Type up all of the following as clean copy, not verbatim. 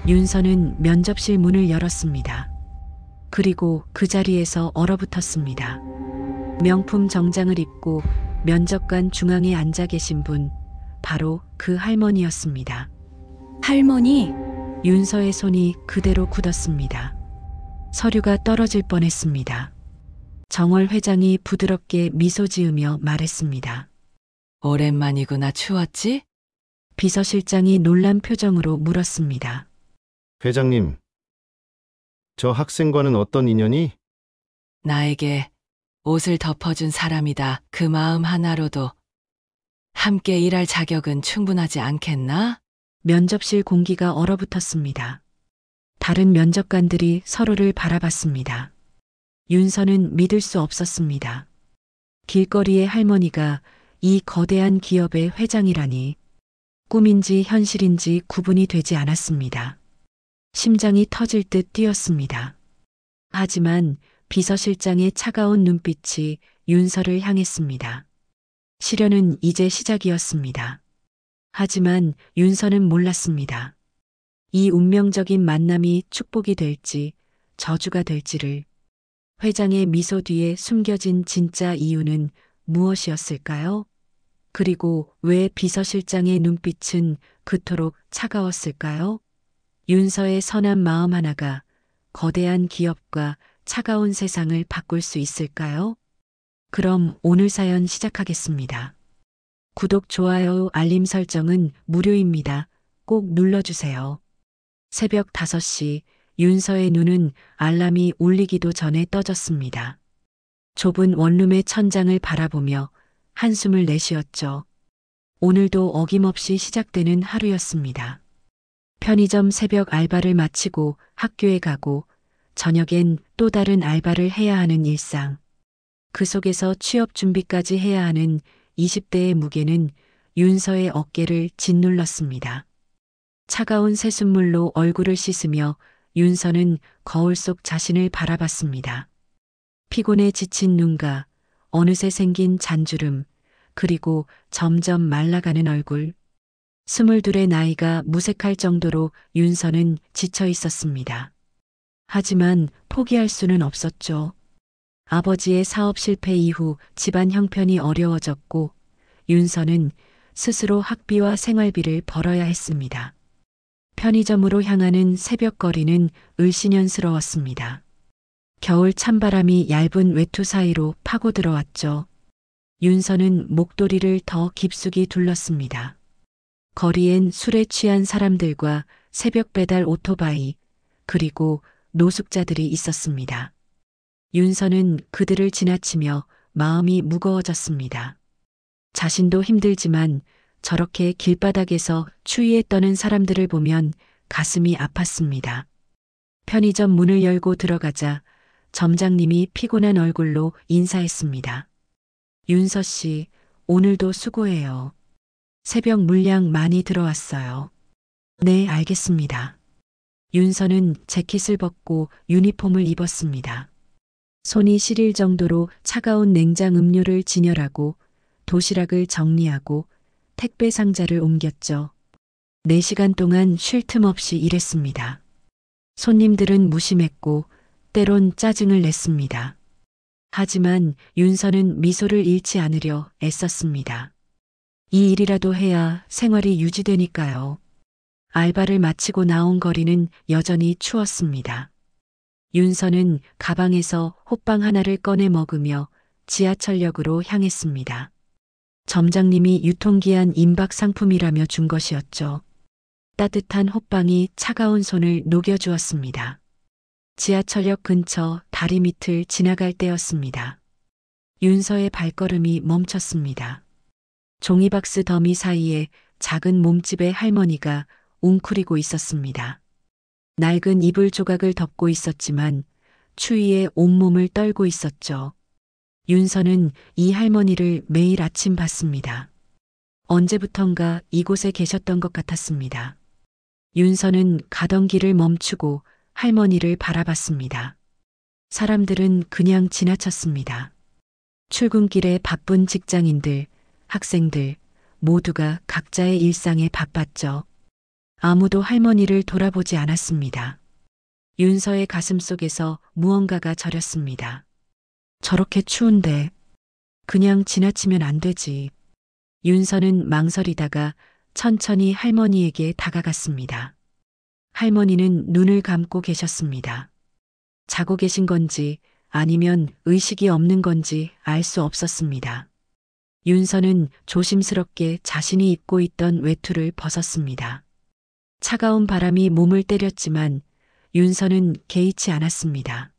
윤서는 면접실 문을 열었습니다. 그리고 그 자리에서 얼어붙었습니다. 명품 정장을 입고 면접관 중앙에 앉아 계신 분, 바로 그 할머니였습니다. 할머니, 윤서의 손이 그대로 굳었습니다. 서류가 떨어질 뻔했습니다. 정월 회장이 부드럽게 미소 지으며 말했습니다. 오랜만이구나. 추웠지? 비서실장이 놀란 표정으로 물었습니다. 회장님, 저 학생과는 어떤 인연이? 나에게 옷을 덮어준 사람이다. 그 마음 하나로도 함께 일할 자격은 충분하지 않겠나? 면접실 공기가 얼어붙었습니다. 다른 면접관들이 서로를 바라봤습니다. 윤서는 믿을 수 없었습니다. 길거리의 할머니가 이 거대한 기업의 회장이라니, 꿈인지 현실인지 구분이 되지 않았습니다. 심장이 터질 듯 뛰었습니다. 하지만 비서실장의 차가운 눈빛이 윤서를 향했습니다. 시련은 이제 시작이었습니다. 하지만 윤서는 몰랐습니다. 이 운명적인 만남이 축복이 될지 저주가 될지를. 회장의 미소 뒤에 숨겨진 진짜 이유는 무엇이었을까요? 그리고 왜 비서실장의 눈빛은 그토록 차가웠을까요? 윤서의 선한 마음 하나가 거대한 기업과 차가운 세상을 바꿀 수 있을까요? 그럼 오늘 사연 시작하겠습니다. 구독, 좋아요, 알림 설정은 무료입니다. 꼭 눌러주세요. 새벽 5시, 윤서의 눈은 알람이 울리기도 전에 떠졌습니다. 좁은 원룸의 천장을 바라보며 한숨을 내쉬었죠. 오늘도 어김없이 시작되는 하루였습니다. 편의점 새벽 알바를 마치고 학교에 가고 저녁엔 또 다른 알바를 해야 하는 일상. 그 속에서 취업 준비까지 해야 하는 20대의 무게는 윤서의 어깨를 짓눌렀습니다. 차가운 새순물로 얼굴을 씻으며 윤서는 거울 속 자신을 바라봤습니다. 피곤에 지친 눈과 어느새 생긴 잔주름, 그리고 점점 말라가는 얼굴. 22의 나이가 무색할 정도로 윤서는 지쳐 있었습니다. 하지만 포기할 수는 없었죠. 아버지의 사업 실패 이후 집안 형편이 어려워졌고 윤서는 스스로 학비와 생활비를 벌어야 했습니다. 편의점으로 향하는 새벽거리는 을씨년스러웠습니다. 겨울 찬바람이 얇은 외투 사이로 파고 들어왔죠. 윤서는 목도리를 더 깊숙이 둘렀습니다. 거리엔 술에 취한 사람들과 새벽 배달 오토바이, 그리고 노숙자들이 있었습니다. 윤서는 그들을 지나치며 마음이 무거워졌습니다. 자신도 힘들지만 저렇게 길바닥에서 추위에 떠는 사람들을 보면 가슴이 아팠습니다. 편의점 문을 열고 들어가자 점장님이 피곤한 얼굴로 인사했습니다. 윤서 씨, 오늘도 수고해요. 새벽 물량 많이 들어왔어요. 네, 알겠습니다. 윤서는 재킷을 벗고 유니폼을 입었습니다. 손이 시릴 정도로 차가운 냉장 음료를 진열하고 도시락을 정리하고 택배 상자를 옮겼죠. 4시간 동안 쉴 틈 없이 일했습니다. 손님들은 무심했고 때론 짜증을 냈습니다. 하지만 윤서는 미소를 잃지 않으려 애썼습니다. 이 일이라도 해야 생활이 유지되니까요. 알바를 마치고 나온 거리는 여전히 추웠습니다. 윤서는 가방에서 호빵 하나를 꺼내 먹으며 지하철역으로 향했습니다. 점장님이 유통기한 임박 상품이라며 준 것이었죠. 따뜻한 호빵이 차가운 손을 녹여주었습니다. 지하철역 근처 다리 밑을 지나갈 때였습니다. 윤서의 발걸음이 멈췄습니다. 종이박스 더미 사이에 작은 몸집의 할머니가 웅크리고 있었습니다. 낡은 이불 조각을 덮고 있었지만 추위에 온몸을 떨고 있었죠. 윤서는 이 할머니를 매일 아침 봤습니다. 언제부턴가 이곳에 계셨던 것 같았습니다. 윤서는 가던 길을 멈추고 할머니를 바라봤습니다. 사람들은 그냥 지나쳤습니다. 출근길에 바쁜 직장인들, 학생들 모두가 각자의 일상에 바빴죠. 아무도 할머니를 돌아보지 않았습니다. 윤서의 가슴 속에서 무언가가 저렸습니다. 저렇게 추운데 그냥 지나치면 안 되지. 윤서는 망설이다가 천천히 할머니에게 다가갔습니다. 할머니는 눈을 감고 계셨습니다. 자고 계신 건지 아니면 의식이 없는 건지 알 수 없었습니다. 윤서는 조심스럽게 자신이 입고 있던 외투를 벗었습니다. 차가운 바람이 몸을 때렸지만 윤서는 개의치 않았습니다.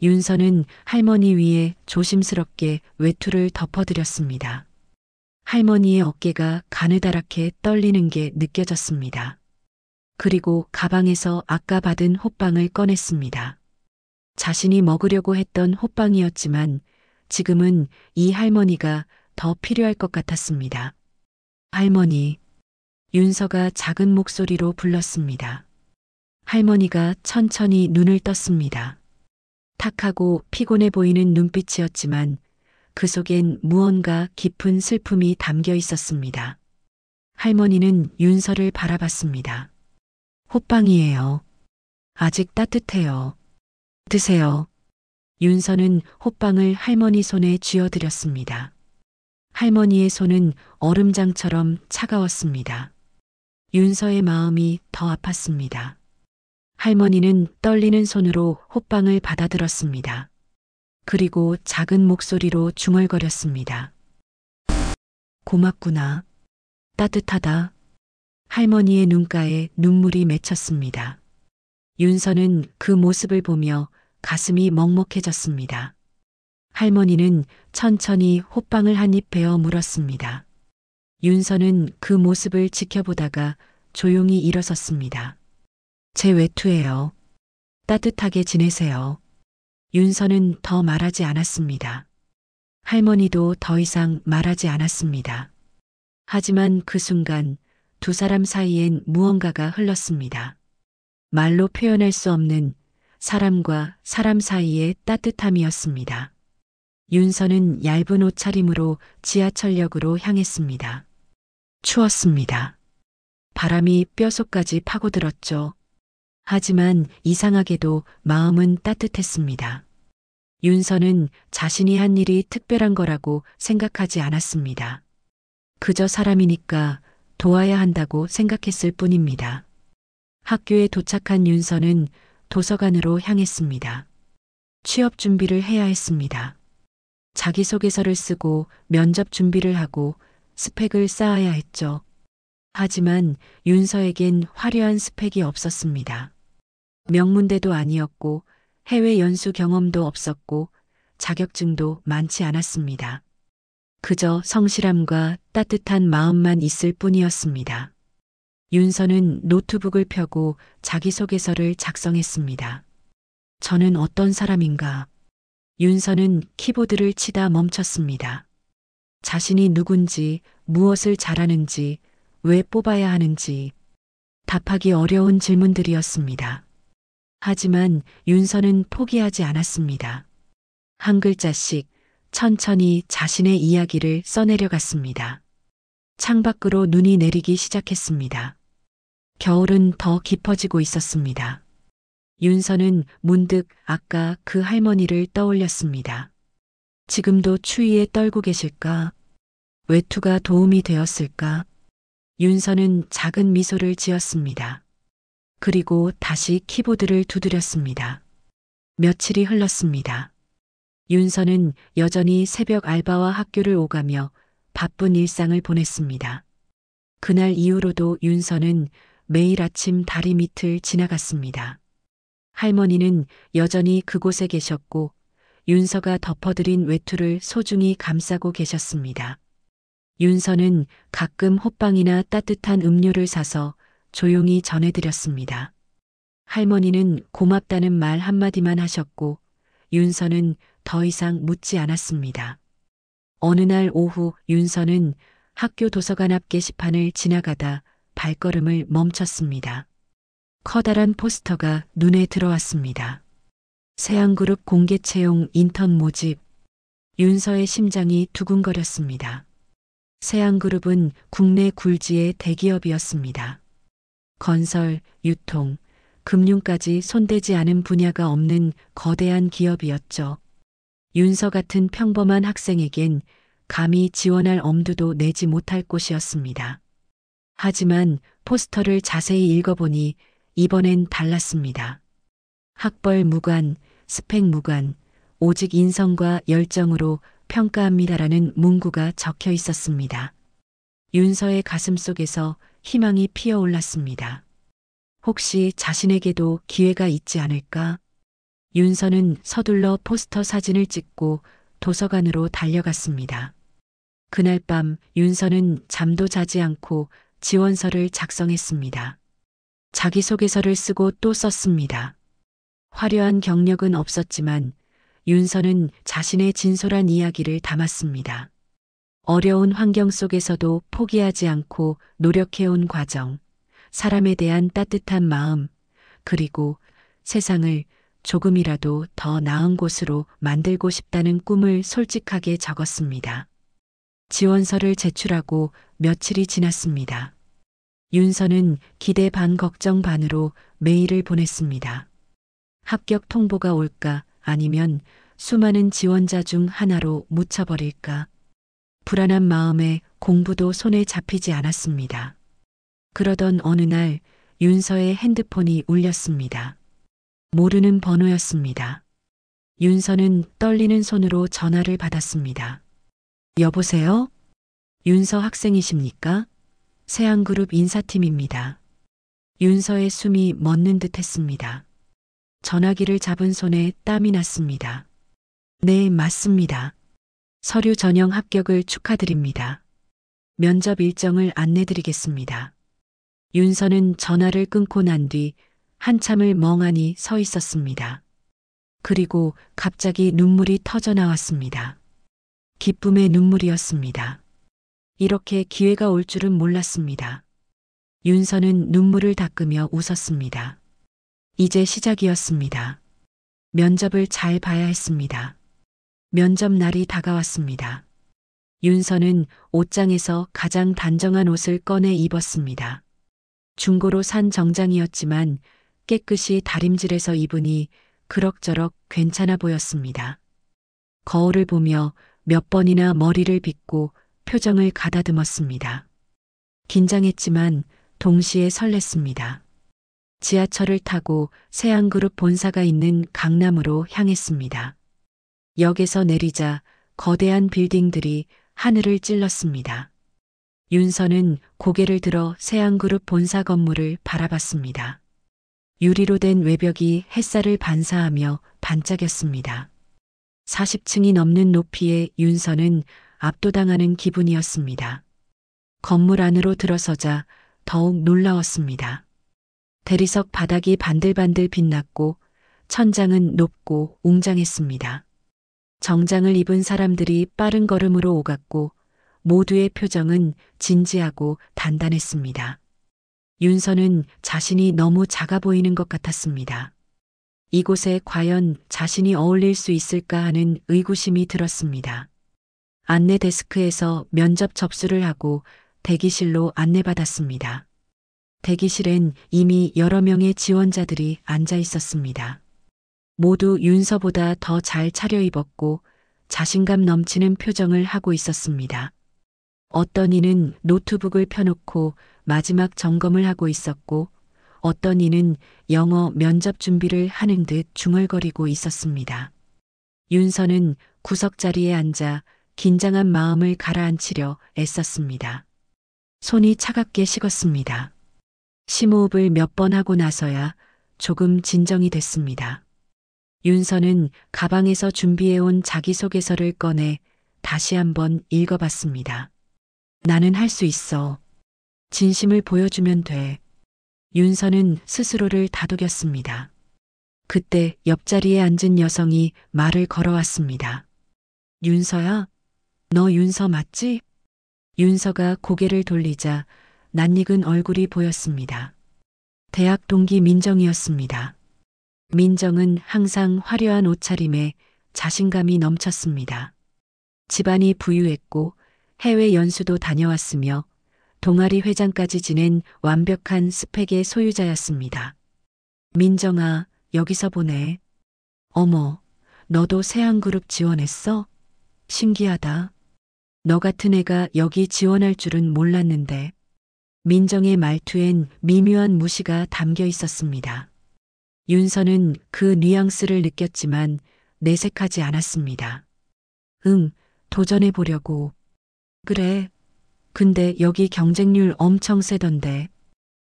윤서는 할머니 위에 조심스럽게 외투를 덮어드렸습니다. 할머니의 어깨가 가느다랗게 떨리는 게 느껴졌습니다. 그리고 가방에서 아까 받은 호빵을 꺼냈습니다. 자신이 먹으려고 했던 호빵이었지만 지금은 이 할머니가 더 필요할 것 같았습니다. 할머니, 윤서가 작은 목소리로 불렀습니다. 할머니가 천천히 눈을 떴습니다. 탁하고 피곤해 보이는 눈빛이었지만 그 속엔 무언가 깊은 슬픔이 담겨 있었습니다. 할머니는 윤서를 바라봤습니다. 호빵이에요. 아직 따뜻해요. 드세요. 윤서는 호빵을 할머니 손에 쥐어드렸습니다. 할머니의 손은 얼음장처럼 차가웠습니다. 윤서의 마음이 더 아팠습니다. 할머니는 떨리는 손으로 호빵을 받아들었습니다. 그리고 작은 목소리로 중얼거렸습니다. 고맙구나. 따뜻하다. 할머니의 눈가에 눈물이 맺혔습니다. 윤서는 그 모습을 보며 가슴이 먹먹해졌습니다. 할머니는 천천히 호빵을 한 입 베어 물었습니다. 윤서는 그 모습을 지켜보다가 조용히 일어섰습니다. 제 외투예요. 따뜻하게 지내세요. 윤서는 더 말하지 않았습니다. 할머니도 더 이상 말하지 않았습니다. 하지만 그 순간 두 사람 사이엔 무언가가 흘렀습니다. 말로 표현할 수 없는 사람과 사람 사이의 따뜻함이었습니다. 윤서는 얇은 옷차림으로 지하철역으로 향했습니다. 추웠습니다. 바람이 뼛속까지 파고들었죠. 하지만 이상하게도 마음은 따뜻했습니다. 윤서는 자신이 한 일이 특별한 거라고 생각하지 않았습니다. 그저 사람이니까 도와야 한다고 생각했을 뿐입니다. 학교에 도착한 윤서는 도서관으로 향했습니다. 취업 준비를 해야 했습니다. 자기소개서를 쓰고 면접 준비를 하고 스펙을 쌓아야 했죠. 하지만 윤서에겐 화려한 스펙이 없었습니다. 명문대도 아니었고 해외 연수 경험도 없었고 자격증도 많지 않았습니다. 그저 성실함과 따뜻한 마음만 있을 뿐이었습니다. 윤서는 노트북을 펴고 자기소개서를 작성했습니다. 저는 어떤 사람인가? 윤서는 키보드를 치다 멈췄습니다. 자신이 누군지, 무엇을 잘하는지, 왜 뽑아야 하는지 답하기 어려운 질문들이었습니다. 하지만 윤서는 포기하지 않았습니다. 한 글자씩 천천히 자신의 이야기를 써내려갔습니다. 창밖으로 눈이 내리기 시작했습니다. 겨울은 더 깊어지고 있었습니다. 윤서는 문득 아까 그 할머니를 떠올렸습니다. 지금도 추위에 떨고 계실까? 외투가 도움이 되었을까? 윤서는 작은 미소를 지었습니다. 그리고 다시 키보드를 두드렸습니다. 며칠이 흘렀습니다. 윤서는 여전히 새벽 알바와 학교를 오가며 바쁜 일상을 보냈습니다. 그날 이후로도 윤서는 매일 아침 다리 밑을 지나갔습니다. 할머니는 여전히 그곳에 계셨고 윤서가 덮어드린 외투를 소중히 감싸고 계셨습니다. 윤서는 가끔 호빵이나 따뜻한 음료를 사서 조용히 전해드렸습니다. 할머니는 고맙다는 말 한마디만 하셨고 윤서는 더 이상 묻지 않았습니다. 어느 날 오후 윤서는 학교 도서관 앞 게시판을 지나가다 발걸음을 멈췄습니다. 커다란 포스터가 눈에 들어왔습니다. 세안그룹 공개 채용 인턴 모집. 윤서의 심장이 두근거렸습니다. 세안그룹은 국내 굴지의 대기업이었습니다. 건설, 유통, 금융까지 손대지 않은 분야가 없는 거대한 기업이었죠. 윤서 같은 평범한 학생에겐 감히 지원할 엄두도 내지 못할 곳이었습니다. 하지만 포스터를 자세히 읽어보니 이번엔 달랐습니다. 학벌 무관, 스펙 무관, 오직 인성과 열정으로 평가합니다라는 문구가 적혀 있었습니다. 윤서의 가슴 속에서 희망이 피어올랐습니다. 혹시 자신에게도 기회가 있지 않을까? 윤서는 서둘러 포스터 사진을 찍고 도서관으로 달려갔습니다. 그날 밤 윤서는 잠도 자지 않고 지원서를 작성했습니다. 자기소개서를 쓰고 또 썼습니다. 화려한 경력은 없었지만 윤서는 자신의 진솔한 이야기를 담았습니다. 어려운 환경 속에서도 포기하지 않고 노력해온 과정, 사람에 대한 따뜻한 마음, 그리고 세상을 조금이라도 더 나은 곳으로 만들고 싶다는 꿈을 솔직하게 적었습니다. 지원서를 제출하고 며칠이 지났습니다. 윤서는 기대 반 걱정 반으로 메일을 보냈습니다. 합격 통보가 올까 아니면 수많은 지원자 중 하나로 묻혀버릴까. 불안한 마음에 공부도 손에 잡히지 않았습니다. 그러던 어느 날 윤서의 핸드폰이 울렸습니다. 모르는 번호였습니다. 윤서는 떨리는 손으로 전화를 받았습니다. 여보세요? 윤서 학생이십니까? 세안그룹 인사팀입니다. 윤서의 숨이 멎는 듯 했습니다. 전화기를 잡은 손에 땀이 났습니다. 네, 맞습니다. 서류 전형 합격을 축하드립니다. 면접 일정을 안내드리겠습니다. 윤서는 전화를 끊고 난 뒤 한참을 멍하니 서 있었습니다. 그리고 갑자기 눈물이 터져 나왔습니다. 기쁨의 눈물이었습니다. 이렇게 기회가 올 줄은 몰랐습니다. 윤서는 눈물을 닦으며 웃었습니다. 이제 시작이었습니다. 면접을 잘 봐야 했습니다. 면접 날이 다가왔습니다. 윤서는 옷장에서 가장 단정한 옷을 꺼내 입었습니다. 중고로 산 정장이었지만 깨끗이 다림질해서 입으니 그럭저럭 괜찮아 보였습니다. 거울을 보며 몇 번이나 머리를 빗고 표정을 가다듬었습니다. 긴장했지만 동시에 설렜습니다. 지하철을 타고 세안그룹 본사가 있는 강남으로 향했습니다. 역에서 내리자 거대한 빌딩들이 하늘을 찔렀습니다. 윤서는 고개를 들어 세안그룹 본사 건물을 바라봤습니다. 유리로 된 외벽이 햇살을 반사하며 반짝였습니다. 40층이 넘는 높이의 윤서는 압도당하는 기분이었습니다. 건물 안으로 들어서자 더욱 놀라웠습니다. 대리석 바닥이 반들반들 빛났고 천장은 높고 웅장했습니다. 정장을 입은 사람들이 빠른 걸음으로 오갔고 모두의 표정은 진지하고 단단했습니다. 윤서는 자신이 너무 작아 보이는 것 같았습니다. 이곳에 과연 자신이 어울릴 수 있을까 하는 의구심이 들었습니다. 안내 데스크에서 면접 접수를 하고 대기실로 안내받았습니다. 대기실엔 이미 여러 명의 지원자들이 앉아 있었습니다. 모두 윤서보다 더 잘 차려입었고 자신감 넘치는 표정을 하고 있었습니다. 어떤 이는 노트북을 펴놓고 마지막 점검을 하고 있었고 어떤 이는 영어 면접 준비를 하는 듯 중얼거리고 있었습니다. 윤서는 구석자리에 앉아 긴장한 마음을 가라앉히려 애썼습니다. 손이 차갑게 식었습니다. 심호흡을 몇 번 하고 나서야 조금 진정이 됐습니다. 윤서는 가방에서 준비해온 자기소개서를 꺼내 다시 한번 읽어봤습니다. 나는 할 수 있어. 진심을 보여주면 돼. 윤서는 스스로를 다독였습니다. 그때 옆자리에 앉은 여성이 말을 걸어왔습니다. 윤서야? 너 윤서 맞지? 윤서가 고개를 돌리자 낯익은 얼굴이 보였습니다. 대학 동기 민정이었습니다. 민정은 항상 화려한 옷차림에 자신감이 넘쳤습니다. 집안이 부유했고 해외 연수도 다녀왔으며 동아리 회장까지 지낸 완벽한 스펙의 소유자였습니다. 민정아, 여기서 보네. 어머, 너도 세안그룹 지원했어? 신기하다. 너 같은 애가 여기 지원할 줄은 몰랐는데. 민정의 말투엔 미묘한 무시가 담겨 있었습니다. 윤서는 그 뉘앙스를 느꼈지만 내색하지 않았습니다. 응, 도전해 보려고. 그래. 근데 여기 경쟁률 엄청 세던데.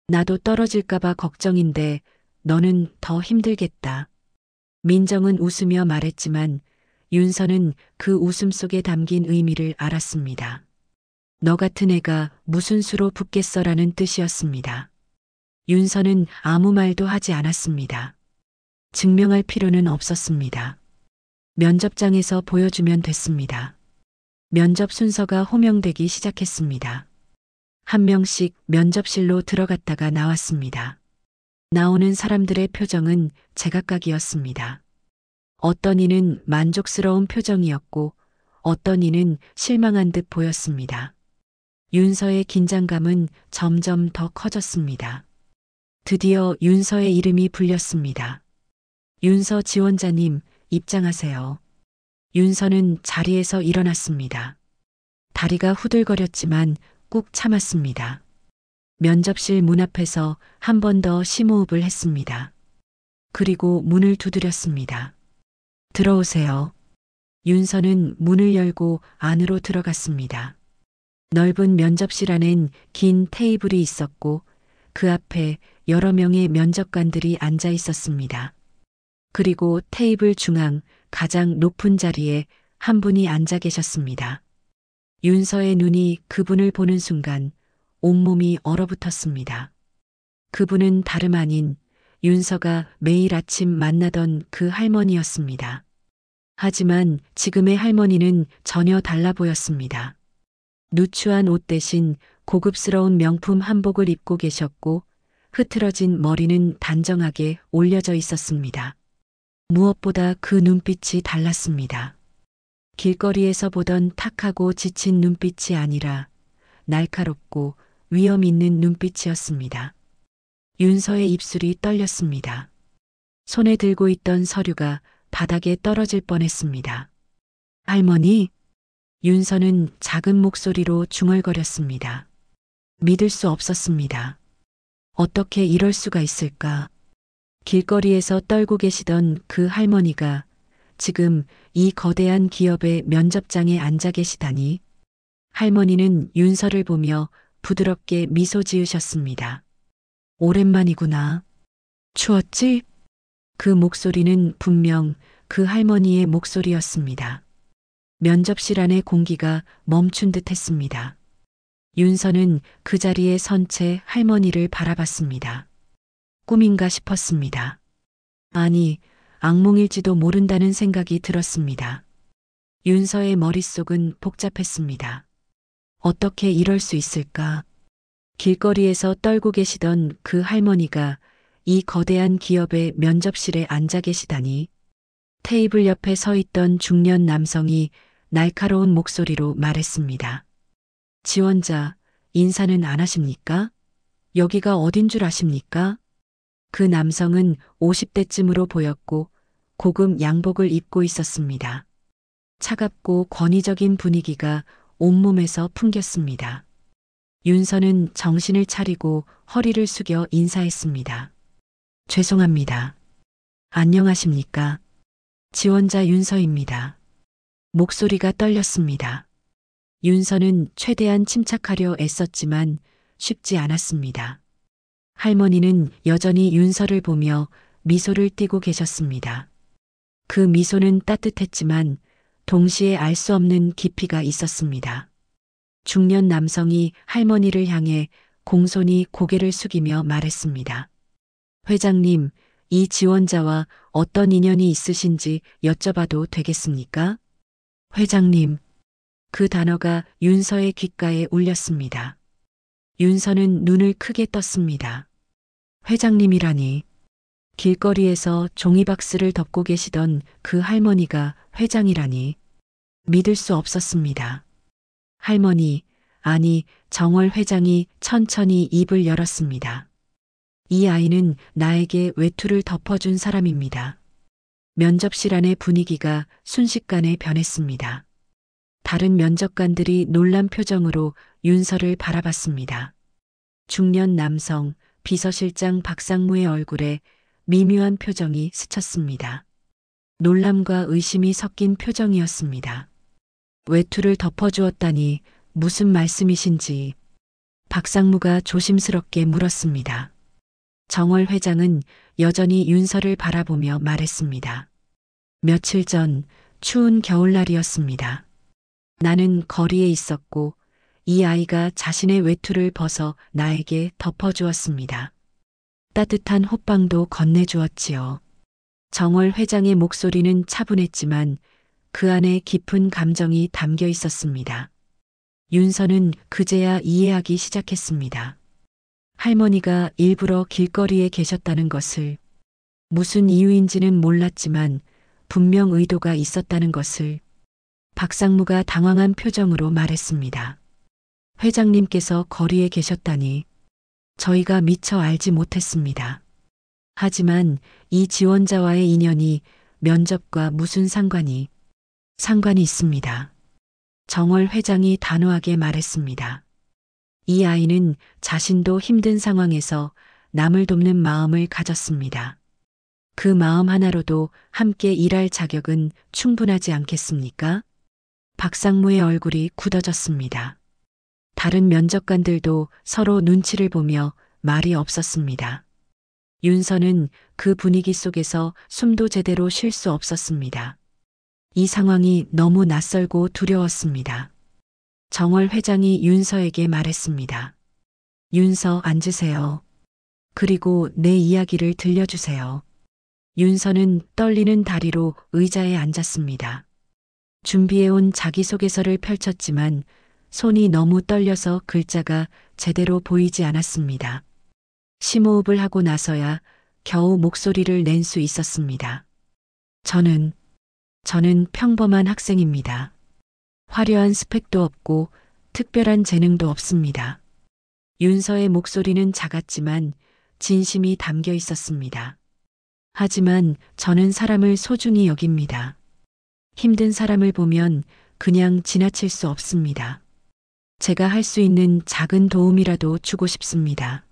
나도 떨어질까봐 걱정인데 너는 더 힘들겠다. 민정은 웃으며 말했지만 윤서는 그 웃음 속에 담긴 의미를 알았습니다. 너 같은 애가 무슨 수로 붙겠어라는 뜻이었습니다. 윤서는 아무 말도 하지 않았습니다. 증명할 필요는 없었습니다. 면접장에서 보여주면 됐습니다. 면접 순서가 호명되기 시작했습니다. 한 명씩 면접실로 들어갔다가 나왔습니다. 나오는 사람들의 표정은 제각각이었습니다. 어떤 이는 만족스러운 표정이었고 어떤 이는 실망한 듯 보였습니다. 윤서의 긴장감은 점점 더 커졌습니다. 드디어 윤서의 이름이 불렸습니다. 윤서 지원자님, 입장하세요. 윤서는 자리에서 일어났습니다. 다리가 후들거렸지만 꾹 참았습니다. 면접실 문 앞에서 한 번 더 심호흡을 했습니다. 그리고 문을 두드렸습니다. 들어오세요. 윤서는 문을 열고 안으로 들어갔습니다. 넓은 면접실 안엔 긴 테이블이 있었고 그 앞에 여러 명의 면접관들이 앉아 있었습니다. 그리고 테이블 중앙 가장 높은 자리에 한 분이 앉아 계셨습니다. 윤서의 눈이 그분을 보는 순간 온몸이 얼어붙었습니다. 그분은 다름 아닌 윤서가 매일 아침 만나던 그 할머니였습니다. 하지만 지금의 할머니는 전혀 달라 보였습니다. 누추한 옷 대신 고급스러운 명품 한복을 입고 계셨고 흐트러진 머리는 단정하게 올려져 있었습니다. 무엇보다 그 눈빛이 달랐습니다. 길거리에서 보던 탁하고 지친 눈빛이 아니라 날카롭고 위험 있는 눈빛이었습니다. 윤서의 입술이 떨렸습니다. 손에 들고 있던 서류가 바닥에 떨어질 뻔했습니다. 할머니? 윤서는 작은 목소리로 중얼거렸습니다. 믿을 수 없었습니다. 어떻게 이럴 수가 있을까? 길거리에서 떨고 계시던 그 할머니가 지금 이 거대한 기업의 면접장에 앉아 계시다니. 할머니는 윤서를 보며 부드럽게 미소 지으셨습니다. 오랜만이구나. 추웠지? 그 목소리는 분명 그 할머니의 목소리였습니다. 면접실 안의 공기가 멈춘 듯 했습니다. 윤서는 그 자리에 선 채 할머니를 바라봤습니다. 꿈인가 싶었습니다. 아니, 악몽일지도 모른다는 생각이 들었습니다. 윤서의 머릿속은 복잡했습니다. 어떻게 이럴 수 있을까? 길거리에서 떨고 계시던 그 할머니가 이 거대한 기업의 면접실에 앉아 계시다니. 테이블 옆에 서 있던 중년 남성이 날카로운 목소리로 말했습니다. 지원자, 인사는 안 하십니까? 여기가 어딘 줄 아십니까? 그 남성은 50대쯤으로 보였고 고급 양복을 입고 있었습니다. 차갑고 권위적인 분위기가 온몸에서 풍겼습니다. 윤서는 정신을 차리고 허리를 숙여 인사했습니다. 죄송합니다. 안녕하십니까? 지원자 윤서입니다. 목소리가 떨렸습니다. 윤서는 최대한 침착하려 애썼지만 쉽지 않았습니다. 할머니는 여전히 윤서를 보며 미소를 띠고 계셨습니다. 그 미소는 따뜻했지만 동시에 알 수 없는 깊이가 있었습니다. 중년 남성이 할머니를 향해 공손히 고개를 숙이며 말했습니다. 회장님, 이 지원자와 어떤 인연이 있으신지 여쭤봐도 되겠습니까? 회장님. 그 단어가 윤서의 귓가에 울렸습니다. 윤서는 눈을 크게 떴습니다. 회장님이라니. 길거리에서 종이박스를 덮고 계시던 그 할머니가 회장이라니. 믿을 수 없었습니다. 할머니, 아니, 정월 회장이 천천히 입을 열었습니다. 이 아이는 나에게 외투를 덮어준 사람입니다. 면접실 안의 분위기가 순식간에 변했습니다. 다른 면접관들이 놀란 표정으로 윤서를 바라봤습니다. 중년 남성, 비서실장 박상무의 얼굴에 미묘한 표정이 스쳤습니다. 놀람과 의심이 섞인 표정이었습니다. 외투를 덮어주었다니 무슨 말씀이신지 박상무가 조심스럽게 물었습니다. 정월 회장은 여전히 윤서를 바라보며 말했습니다. 며칠 전 추운 겨울날이었습니다. 나는 거리에 있었고 이 아이가 자신의 외투를 벗어 나에게 덮어주었습니다. 따뜻한 호빵도 건네주었지요. 정월 회장의 목소리는 차분했지만 그 안에 깊은 감정이 담겨 있었습니다. 윤서는 그제야 이해하기 시작했습니다. 할머니가 일부러 길거리에 계셨다는 것을, 무슨 이유인지는 몰랐지만 분명 의도가 있었다는 것을 박상무가 당황한 표정으로 말했습니다. 회장님께서 거리에 계셨다니 저희가 미처 알지 못했습니다. 하지만 이 지원자와의 인연이 면접과 무슨 상관이 있습니다. 정월 회장이 단호하게 말했습니다. 이 아이는 자신도 힘든 상황에서 남을 돕는 마음을 가졌습니다. 그 마음 하나로도 함께 일할 자격은 충분하지 않겠습니까? 박상무의 얼굴이 굳어졌습니다. 다른 면접관들도 서로 눈치를 보며 말이 없었습니다. 윤서는 그 분위기 속에서 숨도 제대로 쉴 수 없었습니다. 이 상황이 너무 낯설고 두려웠습니다. 정월 회장이 윤서에게 말했습니다. 윤서, 앉으세요. 그리고 내 이야기를 들려주세요. 윤서는 떨리는 다리로 의자에 앉았습니다. 준비해온 자기소개서를 펼쳤지만 손이 너무 떨려서 글자가 제대로 보이지 않았습니다. 심호흡을 하고 나서야 겨우 목소리를 낼 수 있었습니다. 저는 평범한 학생입니다. 화려한 스펙도 없고 특별한 재능도 없습니다. 윤서의 목소리는 작았지만 진심이 담겨 있었습니다. 하지만 저는 사람을 소중히 여깁니다. 힘든 사람을 보면 그냥 지나칠 수 없습니다. 제가 할 수 있는 작은 도움이라도 주고 싶습니다.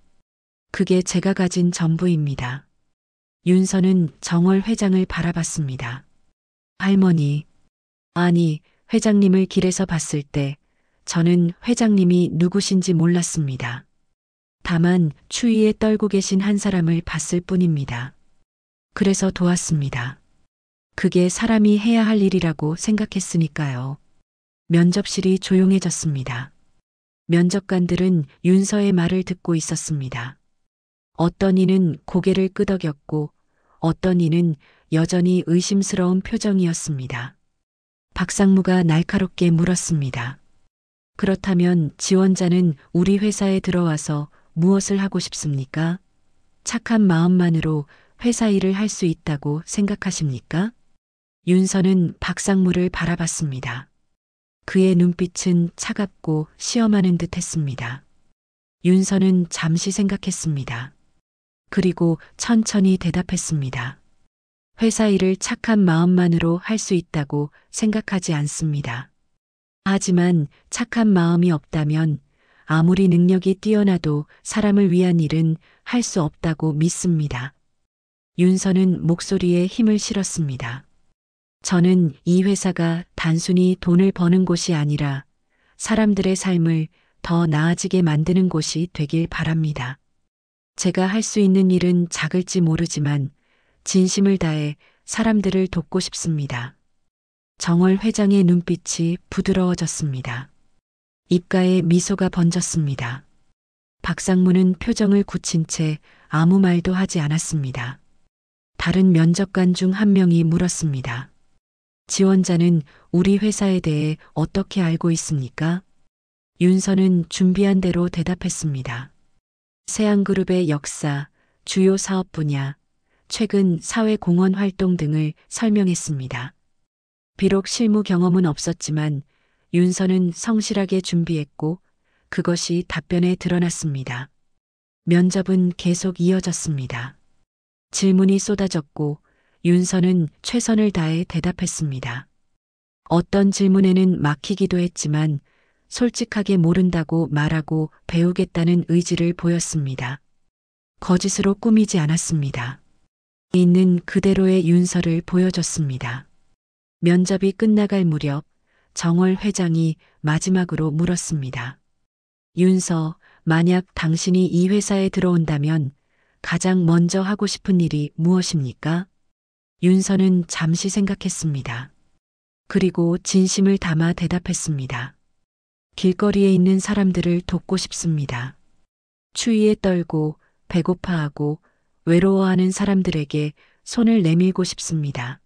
그게 제가 가진 전부입니다. 윤서는 정월 회장을 바라봤습니다. 할머니, 아니, 회장님을 길에서 봤을 때 저는 회장님이 누구신지 몰랐습니다. 다만 추위에 떨고 계신 한 사람을 봤을 뿐입니다. 그래서 도왔습니다. 그게 사람이 해야 할 일이라고 생각했으니까요. 면접실이 조용해졌습니다. 면접관들은 윤서의 말을 듣고 있었습니다. 어떤 이는 고개를 끄덕였고 어떤 이는 여전히 의심스러운 표정이었습니다. 박상무가 날카롭게 물었습니다. 그렇다면 지원자는 우리 회사에 들어와서 무엇을 하고 싶습니까? 착한 마음만으로 회사 일을 할 수 있다고 생각하십니까? 윤서는 박상무를 바라봤습니다. 그의 눈빛은 차갑고 시험하는 듯 했습니다. 윤서는 잠시 생각했습니다. 그리고 천천히 대답했습니다. 회사 일을 착한 마음만으로 할 수 있다고 생각하지 않습니다. 하지만 착한 마음이 없다면 아무리 능력이 뛰어나도 사람을 위한 일은 할 수 없다고 믿습니다. 윤서는 목소리에 힘을 실었습니다. 저는 이 회사가 단순히 돈을 버는 곳이 아니라 사람들의 삶을 더 나아지게 만드는 곳이 되길 바랍니다. 제가 할 수 있는 일은 작을지 모르지만 진심을 다해 사람들을 돕고 싶습니다. 정월 회장의 눈빛이 부드러워졌습니다. 입가에 미소가 번졌습니다. 박상무는 표정을 굳힌 채 아무 말도 하지 않았습니다. 다른 면접관 중 한 명이 물었습니다. 지원자는 우리 회사에 대해 어떻게 알고 있습니까? 윤서는 준비한 대로 대답했습니다. 세안그룹의 역사, 주요 사업 분야, 최근 사회공헌 활동 등을 설명했습니다. 비록 실무 경험은 없었지만 윤서는 성실하게 준비했고 그것이 답변에 드러났습니다. 면접은 계속 이어졌습니다. 질문이 쏟아졌고 윤서는 최선을 다해 대답했습니다. 어떤 질문에는 막히기도 했지만 솔직하게 모른다고 말하고 배우겠다는 의지를 보였습니다. 거짓으로 꾸미지 않았습니다. 있는 그대로의 윤서를 보여줬습니다. 면접이 끝나갈 무렵 정월 회장이 마지막으로 물었습니다. 윤서, 만약 당신이 이 회사에 들어온다면 가장 먼저 하고 싶은 일이 무엇입니까? 윤서는 잠시 생각했습니다. 그리고 진심을 담아 대답했습니다. 길거리에 있는 사람들을 돕고 싶습니다. 추위에 떨고 배고파하고 외로워하는 사람들에게 손을 내밀고 싶습니다.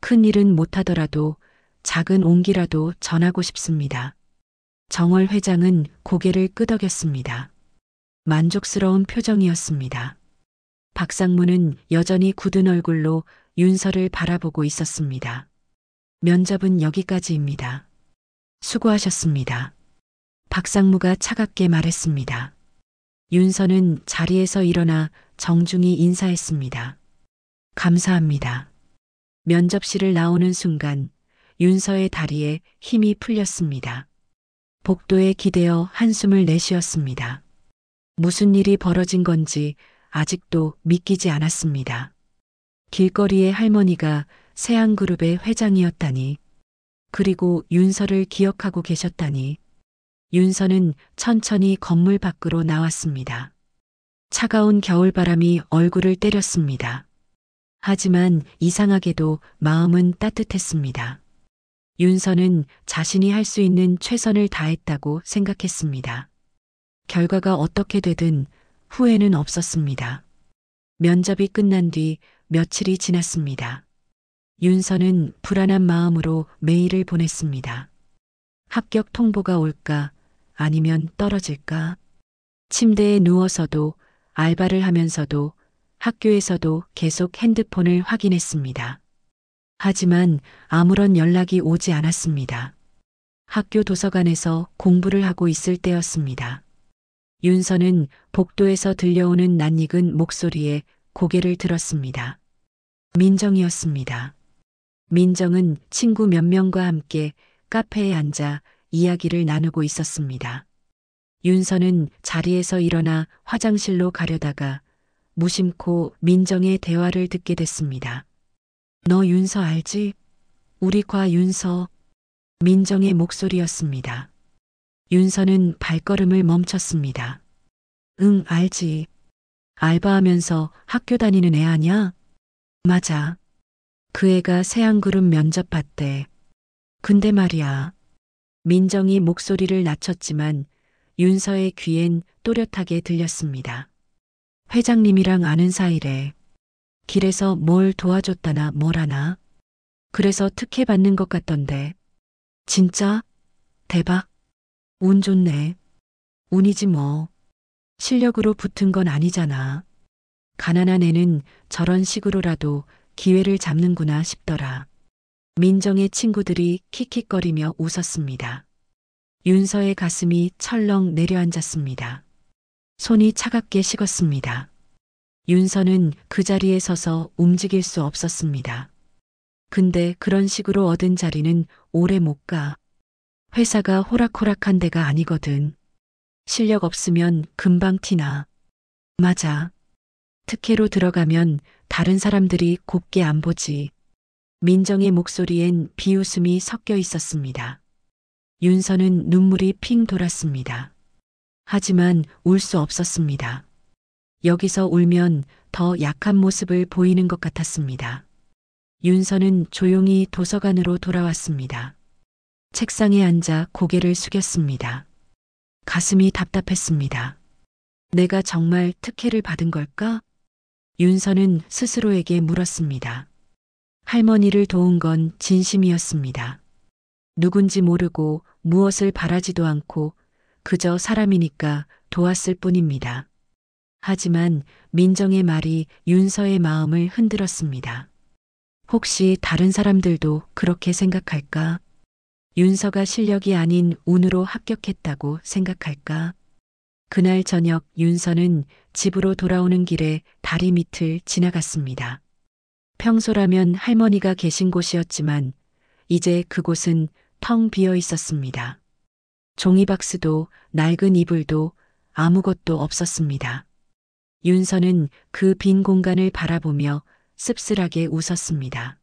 큰 일은 못하더라도 작은 온기라도 전하고 싶습니다. 정월 회장은 고개를 끄덕였습니다. 만족스러운 표정이었습니다. 박상무는 여전히 굳은 얼굴로 윤서를 바라보고 있었습니다. 면접은 여기까지입니다. 수고하셨습니다. 박상무가 차갑게 말했습니다. 윤서는 자리에서 일어나 정중히 인사했습니다. 감사합니다. 면접실을 나오는 순간 윤서의 다리에 힘이 풀렸습니다. 복도에 기대어 한숨을 내쉬었습니다. 무슨 일이 벌어진 건지 아직도 믿기지 않았습니다. 길거리의 할머니가 세안그룹의 회장이었다니, 그리고 윤서를 기억하고 계셨다니. 윤서는 천천히 건물 밖으로 나왔습니다. 차가운 겨울바람이 얼굴을 때렸습니다. 하지만 이상하게도 마음은 따뜻했습니다. 윤서는 자신이 할 수 있는 최선을 다했다고 생각했습니다. 결과가 어떻게 되든 후회는 없었습니다. 면접이 끝난 뒤 며칠이 지났습니다. 윤서는 불안한 마음으로 메일을 보냈습니다. 합격 통보가 올까 아니면 떨어질까? 침대에 누워서도 알바를 하면서도 학교에서도 계속 핸드폰을 확인했습니다. 하지만 아무런 연락이 오지 않았습니다. 학교 도서관에서 공부를 하고 있을 때였습니다. 윤서는 복도에서 들려오는 낯익은 목소리에 고개를 들었습니다. 민정이었습니다. 민정은 친구 몇 명과 함께 카페에 앉아 이야기를 나누고 있었습니다. 윤서는 자리에서 일어나 화장실로 가려다가 무심코 민정의 대화를 듣게 됐습니다. 너 윤서 알지? 우리 과 윤서. 민정의 목소리였습니다. 윤서는 발걸음을 멈췄습니다. 응, 알지. 알바하면서 학교 다니는 애 아냐? 맞아. 그 애가 세안그룹 면접 봤대. 근데 말이야. 민정이 목소리를 낮췄지만 윤서의 귀엔 또렷하게 들렸습니다. 회장님이랑 아는 사이래. 길에서 뭘 도와줬다나 뭘 하나? 그래서 특혜 받는 것 같던데. 진짜? 대박. 운 좋네. 운이지 뭐. 실력으로 붙은 건 아니잖아. 가난한 애는 저런 식으로라도 기회를 잡는구나 싶더라. 민정의 친구들이 킥킥거리며 웃었습니다. 윤서의 가슴이 철렁 내려앉았습니다. 손이 차갑게 식었습니다. 윤서는 그 자리에 서서 움직일 수 없었습니다. 근데 그런 식으로 얻은 자리는 오래 못 가. 회사가 호락호락한 데가 아니거든. 실력 없으면 금방 티나. 맞아. 특혜로 들어가면 다른 사람들이 곱게 안 보지. 민정의 목소리엔 비웃음이 섞여 있었습니다. 윤서는 눈물이 핑 돌았습니다. 하지만 울 수 없었습니다. 여기서 울면 더 약한 모습을 보이는 것 같았습니다. 윤서는 조용히 도서관으로 돌아왔습니다. 책상에 앉아 고개를 숙였습니다. 가슴이 답답했습니다. 내가 정말 특혜를 받은 걸까? 윤서는 스스로에게 물었습니다. 할머니를 도운 건 진심이었습니다. 누군지 모르고 무엇을 바라지도 않고 그저 사람이니까 도왔을 뿐입니다. 하지만 민정의 말이 윤서의 마음을 흔들었습니다. 혹시 다른 사람들도 그렇게 생각할까? 윤서가 실력이 아닌 운으로 합격했다고 생각할까? 그날 저녁 윤서는 집으로 돌아오는 길에 다리 밑을 지나갔습니다. 평소라면 할머니가 계신 곳이었지만 이제 그곳은 텅 비어 있었습니다. 종이박스도 낡은 이불도 아무것도 없었습니다. 윤서는 그 빈 공간을 바라보며 씁쓸하게 웃었습니다.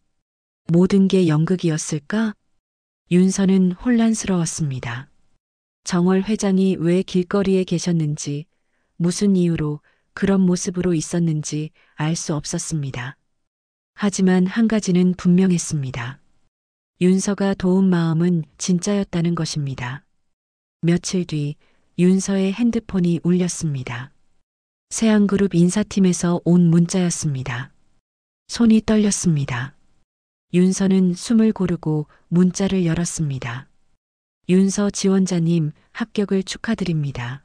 모든 게 연극이었을까? 윤서는 혼란스러웠습니다. 정월 회장이 왜 길거리에 계셨는지, 무슨 이유로 그런 모습으로 있었는지 알 수 없었습니다. 하지만 한 가지는 분명했습니다. 윤서가 도운 마음은 진짜였다는 것입니다. 며칠 뒤 윤서의 핸드폰이 울렸습니다. 세안그룹 인사팀에서 온 문자였습니다. 손이 떨렸습니다. 윤서는 숨을 고르고 문자를 열었습니다. 윤서 지원자님 합격을 축하드립니다.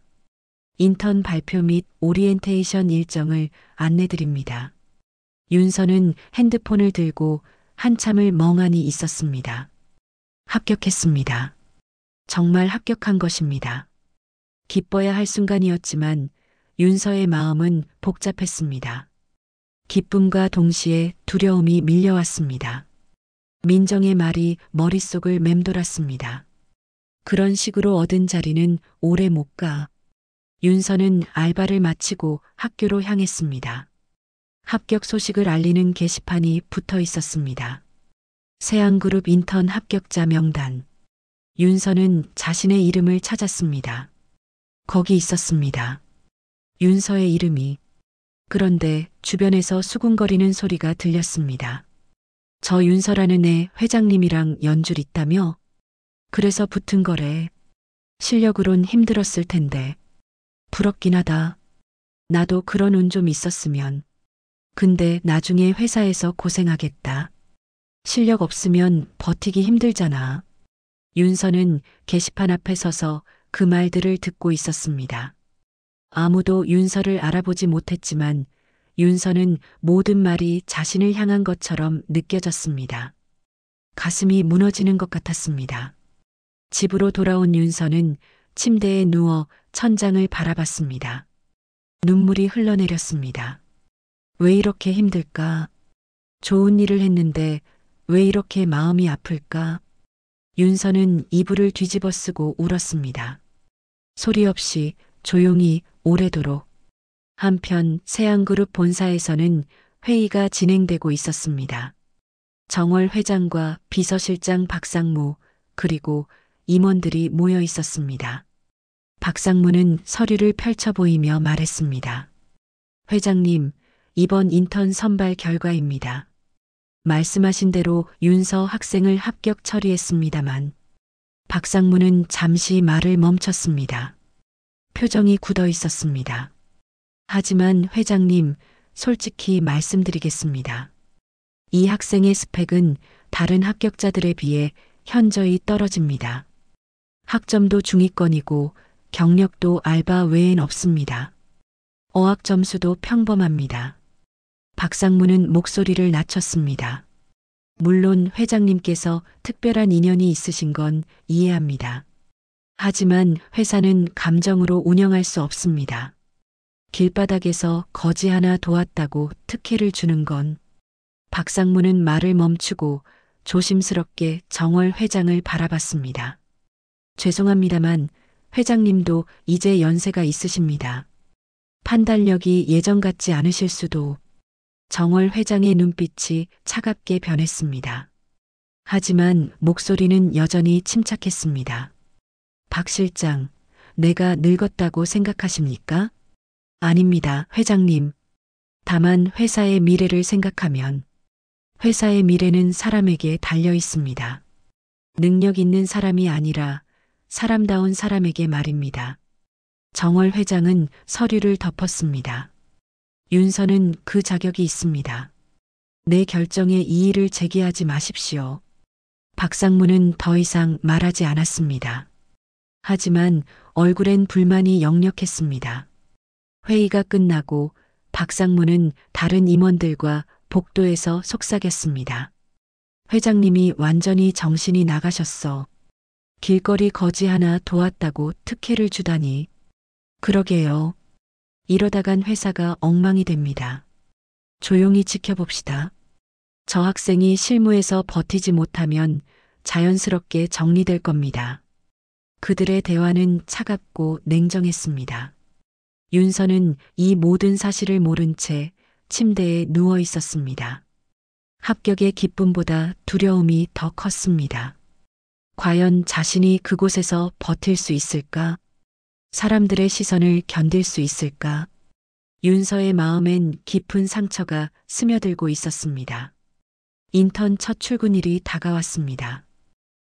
인턴 발표 및 오리엔테이션 일정을 안내드립니다. 윤서는 핸드폰을 들고 한참을 멍하니 있었습니다. 합격했습니다. 정말 합격한 것입니다. 기뻐야 할 순간이었지만 윤서의 마음은 복잡했습니다. 기쁨과 동시에 두려움이 밀려왔습니다. 민정의 말이 머릿속을 맴돌았습니다. 그런 식으로 얻은 자리는 오래 못 가. 윤서는 알바를 마치고 학교로 향했습니다. 합격 소식을 알리는 게시판이 붙어 있었습니다. 세안그룹 인턴 합격자 명단. 윤서는 자신의 이름을 찾았습니다. 거기 있었습니다. 윤서의 이름이. 그런데 주변에서 수군거리는 소리가 들렸습니다. 저 윤서라는 애 회장님이랑 연줄 있다며? 그래서 붙은 거래. 실력으론 힘들었을 텐데. 부럽긴 하다. 나도 그런 운 좀 있었으면. 근데 나중에 회사에서 고생하겠다. 실력 없으면 버티기 힘들잖아. 윤서는 게시판 앞에 서서 그 말들을 듣고 있었습니다. 아무도 윤서를 알아보지 못했지만 윤서는 모든 말이 자신을 향한 것처럼 느껴졌습니다. 가슴이 무너지는 것 같았습니다. 집으로 돌아온 윤서는 침대에 누워 천장을 바라봤습니다. 눈물이 흘러내렸습니다. 왜 이렇게 힘들까? 좋은 일을 했는데 왜 이렇게 마음이 아플까? 윤서는 이불을 뒤집어 쓰고 울었습니다. 소리 없이 조용히 오래도록. 한편 세안그룹 본사에서는 회의가 진행되고 있었습니다. 정월 회장과 비서실장 박상무 그리고 임원들이 모여 있었습니다. 박상무는 서류를 펼쳐 보이며 말했습니다. 회장님, 이번 인턴 선발 결과입니다. 말씀하신 대로 윤서 학생을 합격 처리했습니다만 박상무는 잠시 말을 멈췄습니다. 표정이 굳어 있었습니다. 하지만 회장님, 솔직히 말씀드리겠습니다. 이 학생의 스펙은 다른 합격자들에 비해 현저히 떨어집니다. 학점도 중위권이고 경력도 알바 외엔 없습니다. 어학 점수도 평범합니다. 박상무는 목소리를 낮췄습니다. 물론 회장님께서 특별한 인연이 있으신 건 이해합니다. 하지만 회사는 감정으로 운영할 수 없습니다. 길바닥에서 거지 하나 도왔다고 특혜를 주는 건. 박상무는 말을 멈추고 조심스럽게 정월 회장을 바라봤습니다. 죄송합니다만 회장님도 이제 연세가 있으십니다. 판단력이 예전 같지 않으실 수도. 정월 회장의 눈빛이 차갑게 변했습니다. 하지만 목소리는 여전히 침착했습니다. 박 실장, 내가 늙었다고 생각하십니까? 아닙니다, 회장님. 다만 회사의 미래를 생각하면 회사의 미래는 사람에게 달려 있습니다. 능력 있는 사람이 아니라 사람다운 사람에게 말입니다. 정월 회장은 서류를 덮었습니다. 윤서는 그 자격이 있습니다. 내 결정에 이의를 제기하지 마십시오. 박상무는 더 이상 말하지 않았습니다. 하지만 얼굴엔 불만이 역력했습니다. 회의가 끝나고 박상무는 다른 임원들과 복도에서 속삭였습니다. 회장님이 완전히 정신이 나가셨어. 길거리 거지 하나 도왔다고 특혜를 주다니. 그러게요. 이러다간 회사가 엉망이 됩니다. 조용히 지켜봅시다. 저 학생이 실무에서 버티지 못하면 자연스럽게 정리될 겁니다. 그들의 대화는 차갑고 냉정했습니다. 윤서는 이 모든 사실을 모른 채 침대에 누워 있었습니다. 합격의 기쁨보다 두려움이 더 컸습니다. 과연 자신이 그곳에서 버틸 수 있을까? 사람들의 시선을 견딜 수 있을까? 윤서의 마음엔 깊은 상처가 스며들고 있었습니다. 인턴 첫 출근일이 다가왔습니다.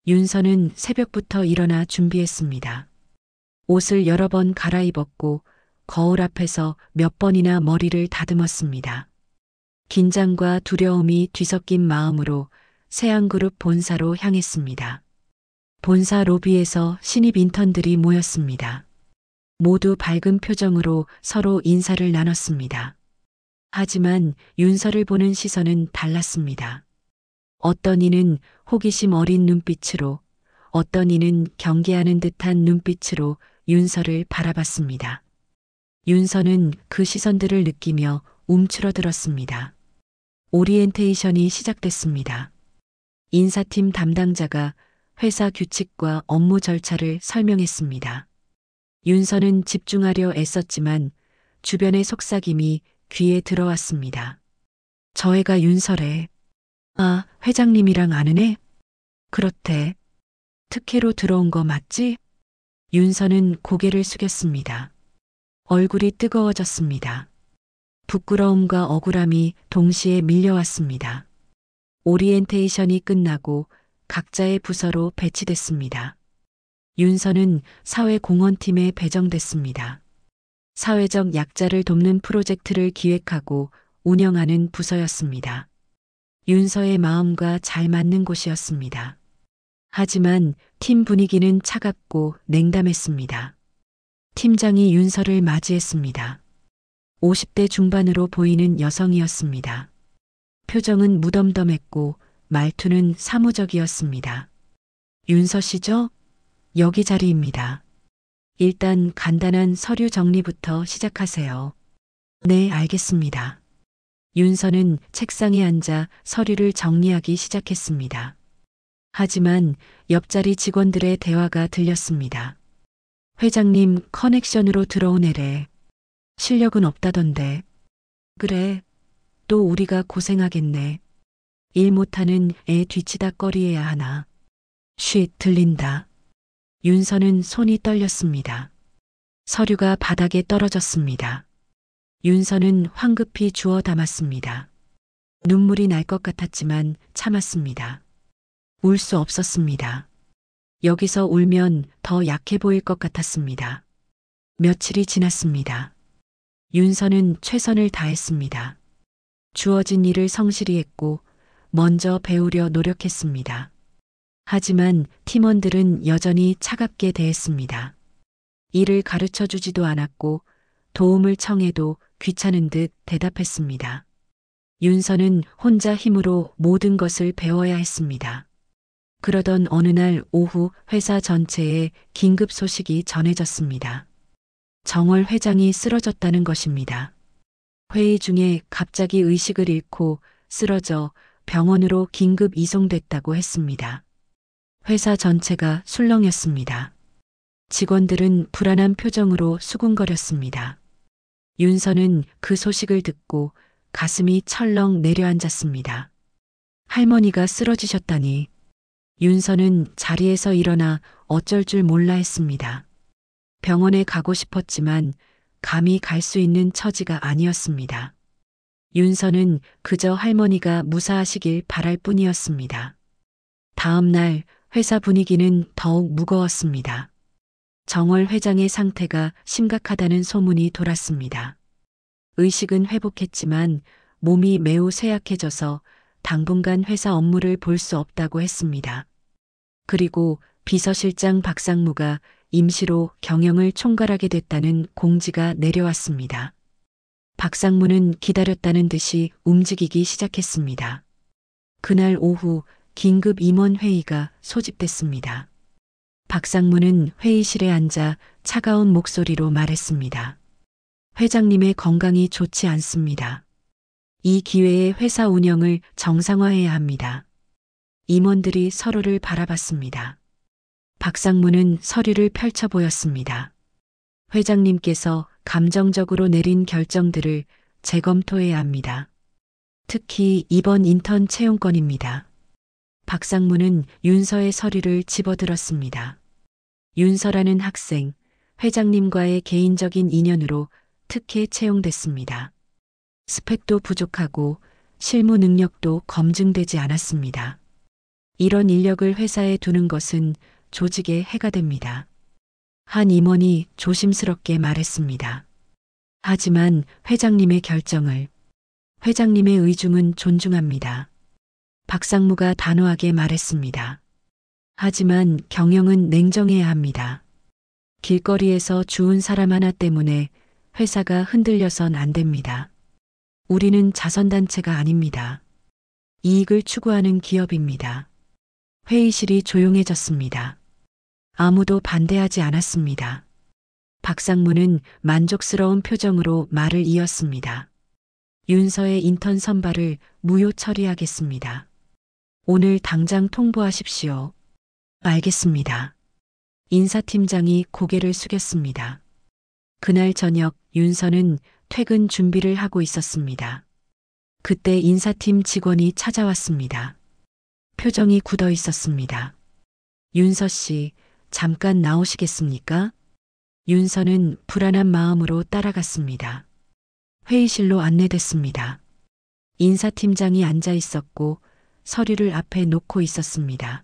윤서는 새벽부터 일어나 준비했습니다. 옷을 여러 번 갈아입었고 거울 앞에서 몇 번이나 머리를 다듬었습니다. 긴장과 두려움이 뒤섞인 마음으로 세안그룹 본사로 향했습니다. 본사 로비에서 신입 인턴들이 모였습니다. 모두 밝은 표정으로 서로 인사를 나눴습니다. 하지만 윤서를 보는 시선은 달랐습니다. 어떤 이는 호기심 어린 눈빛으로, 어떤 이는 경계하는 듯한 눈빛으로 윤서를 바라봤습니다. 윤서는 그 시선들을 느끼며 움츠러들었습니다. 오리엔테이션이 시작됐습니다. 인사팀 담당자가 회사 규칙과 업무 절차를 설명했습니다. 윤서는 집중하려 애썼지만 주변의 속삭임이 귀에 들어왔습니다. 저 애가 윤서래. 아, 회장님이랑 아는 애? 그렇대. 특혜로 들어온 거 맞지? 윤서는 고개를 숙였습니다. 얼굴이 뜨거워졌습니다. 부끄러움과 억울함이 동시에 밀려왔습니다. 오리엔테이션이 끝나고 각자의 부서로 배치됐습니다. 윤서는 사회공헌팀에 배정됐습니다. 사회적 약자를 돕는 프로젝트를 기획하고 운영하는 부서였습니다. 윤서의 마음과 잘 맞는 곳이었습니다. 하지만 팀 분위기는 차갑고 냉담했습니다. 팀장이 윤서를 맞이했습니다. 50대 중반으로 보이는 여성이었습니다. 표정은 무덤덤했고 말투는 사무적이었습니다. 윤서 씨죠? 여기 자리입니다. 일단 간단한 서류 정리부터 시작하세요. 네, 알겠습니다. 윤서는 책상에 앉아 서류를 정리하기 시작했습니다. 하지만 옆자리 직원들의 대화가 들렸습니다. 회장님 커넥션으로 들어온 애래. 실력은 없다던데. 그래, 또 우리가 고생하겠네. 일 못하는 애 뒤치다꺼리해야 하나. 쉿, 들린다. 윤서는 손이 떨렸습니다. 서류가 바닥에 떨어졌습니다. 윤서는 황급히 주워 담았습니다. 눈물이 날 것 같았지만 참았습니다. 울 수 없었습니다. 여기서 울면 더 약해 보일 것 같았습니다. 며칠이 지났습니다. 윤서는 최선을 다했습니다. 주어진 일을 성실히 했고 먼저 배우려 노력했습니다. 하지만 팀원들은 여전히 차갑게 대했습니다. 일을 가르쳐 주지도 않았고 도움을 청해도 귀찮은 듯 대답했습니다. 윤서는 혼자 힘으로 모든 것을 배워야 했습니다. 그러던 어느 날 오후 회사 전체에 긴급 소식이 전해졌습니다. 정월 회장이 쓰러졌다는 것입니다. 회의 중에 갑자기 의식을 잃고 쓰러져 병원으로 긴급 이송됐다고 했습니다. 회사 전체가 술렁였습니다. 직원들은 불안한 표정으로 수군거렸습니다. 윤서는 그 소식을 듣고 가슴이 철렁 내려앉았습니다. 할머니가 쓰러지셨다니. 윤서는 자리에서 일어나 어쩔 줄 몰라 했습니다. 병원에 가고 싶었지만 감히 갈 수 있는 처지가 아니었습니다. 윤서는 그저 할머니가 무사하시길 바랄 뿐이었습니다. 다음 날 회사 분위기는 더욱 무거웠습니다. 정월 회장의 상태가 심각하다는 소문이 돌았습니다. 의식은 회복했지만 몸이 매우 쇠약해져서 당분간 회사 업무를 볼 수 없다고 했습니다. 그리고 비서실장 박상무가 임시로 경영을 총괄하게 됐다는 공지가 내려왔습니다. 박상무는 기다렸다는 듯이 움직이기 시작했습니다. 그날 오후 긴급 임원 회의가 소집됐습니다. 박상무는 회의실에 앉아 차가운 목소리로 말했습니다. 회장님의 건강이 좋지 않습니다. 이 기회에 회사 운영을 정상화해야 합니다. 임원들이 서로를 바라봤습니다. 박상무는 서류를 펼쳐 보였습니다. 회장님께서 감정적으로 내린 결정들을 재검토해야 합니다. 특히 이번 인턴 채용건입니다. 박상무는 윤서의 서류를 집어들었습니다. 윤서라는 학생, 회장님과의 개인적인 인연으로 특혜 채용됐습니다. 스펙도 부족하고 실무 능력도 검증되지 않았습니다. 이런 인력을 회사에 두는 것은 조직에 해가 됩니다. 한 임원이 조심스럽게 말했습니다. 하지만 회장님의 결정을, 회장님의 의중은 존중합니다. 박상무가 단호하게 말했습니다. 하지만 경영은 냉정해야 합니다. 길거리에서 주운 사람 하나 때문에 회사가 흔들려선 안 됩니다. 우리는 자선단체가 아닙니다. 이익을 추구하는 기업입니다. 회의실이 조용해졌습니다. 아무도 반대하지 않았습니다. 박상무는 만족스러운 표정으로 말을 이었습니다. 윤서의 인턴 선발을 무효 처리하겠습니다. 오늘 당장 통보하십시오. 알겠습니다. 인사팀장이 고개를 숙였습니다. 그날 저녁 윤서는 퇴근 준비를 하고 있었습니다. 그때 인사팀 직원이 찾아왔습니다. 표정이 굳어 있었습니다. 윤서 씨, 잠깐 나오시겠습니까? 윤서는 불안한 마음으로 따라갔습니다. 회의실로 안내됐습니다. 인사팀장이 앉아 있었고 서류를 앞에 놓고 있었습니다.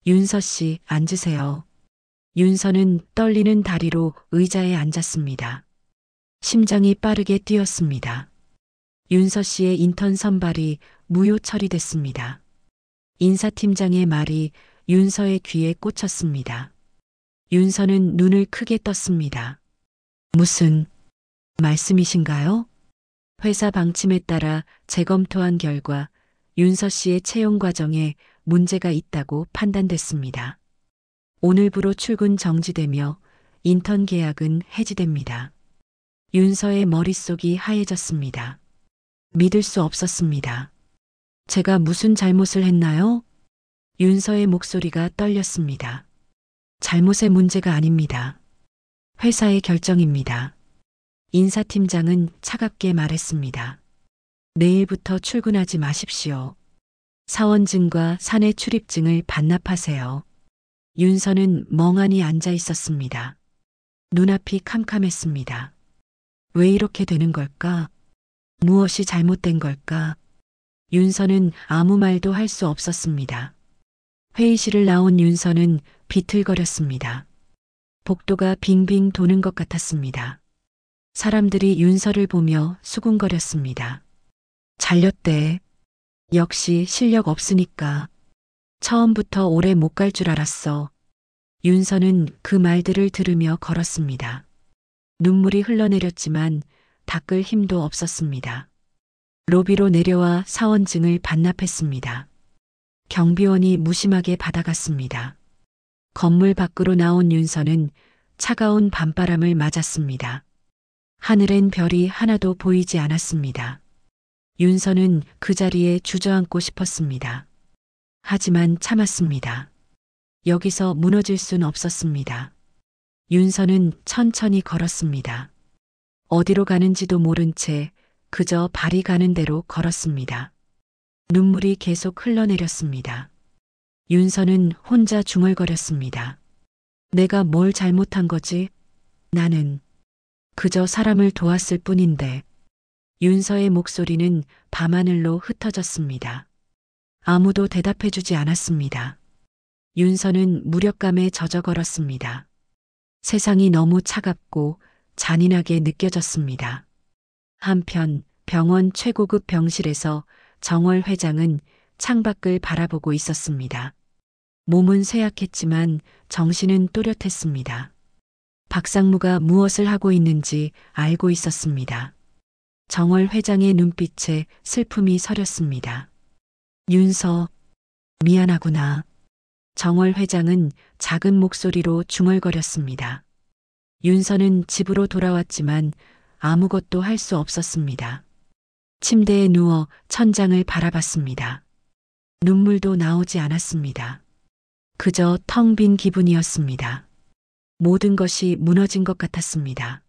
윤서 씨, 앉으세요. 윤서는 떨리는 다리로 의자에 앉았습니다. 심장이 빠르게 뛰었습니다. 윤서 씨의 인턴 선발이 무효 처리됐습니다. 인사팀장의 말이 윤서의 귀에 꽂혔습니다. 윤서는 눈을 크게 떴습니다. 무슨 말씀이신가요? 회사 방침에 따라 재검토한 결과 윤서 씨의 채용 과정에 문제가 있다고 판단됐습니다. 오늘부로 출근 정지되며 인턴 계약은 해지됩니다. 윤서의 머릿속이 하얘졌습니다. 믿을 수 없었습니다. 제가 무슨 잘못을 했나요? 윤서의 목소리가 떨렸습니다. 잘못의 문제가 아닙니다. 회사의 결정입니다. 인사팀장은 차갑게 말했습니다. 내일부터 출근하지 마십시오. 사원증과 사내 출입증을 반납하세요. 윤서는 멍하니 앉아 있었습니다. 눈앞이 캄캄했습니다. 왜 이렇게 되는 걸까? 무엇이 잘못된 걸까? 윤서는 아무 말도 할 수 없었습니다. 회의실을 나온 윤서는 비틀거렸습니다. 복도가 빙빙 도는 것 같았습니다. 사람들이 윤서를 보며 수군거렸습니다. 잘렸대. 역시 실력 없으니까. 처음부터 오래 못 갈 줄 알았어. 윤서는 그 말들을 들으며 걸었습니다. 눈물이 흘러내렸지만 닦을 힘도 없었습니다. 로비로 내려와 사원증을 반납했습니다. 경비원이 무심하게 받아갔습니다. 건물 밖으로 나온 윤서는 차가운 밤바람을 맞았습니다. 하늘엔 별이 하나도 보이지 않았습니다. 윤서는 그 자리에 주저앉고 싶었습니다. 하지만 참았습니다. 여기서 무너질 순 없었습니다. 윤서는 천천히 걸었습니다. 어디로 가는지도 모른 채 그저 발이 가는 대로 걸었습니다. 눈물이 계속 흘러내렸습니다. 윤서는 혼자 중얼거렸습니다. 내가 뭘 잘못한 거지? 나는 그저 사람을 도왔을 뿐인데. 윤서의 목소리는 밤하늘로 흩어졌습니다. 아무도 대답해주지 않았습니다. 윤서는 무력감에 젖어 걸었습니다. 세상이 너무 차갑고 잔인하게 느껴졌습니다. 한편 병원 최고급 병실에서 정월 회장은 창밖을 바라보고 있었습니다. 몸은 쇠약했지만 정신은 또렷했습니다. 박상무가 무엇을 하고 있는지 알고 있었습니다. 정월 회장의 눈빛에 슬픔이 서렸습니다. 윤서, 미안하구나. 정월 회장은 작은 목소리로 중얼거렸습니다. 윤서는 집으로 돌아왔지만 아무것도 할 수 없었습니다. 침대에 누워 천장을 바라봤습니다. 눈물도 나오지 않았습니다. 그저 텅 빈 기분이었습니다. 모든 것이 무너진 것 같았습니다.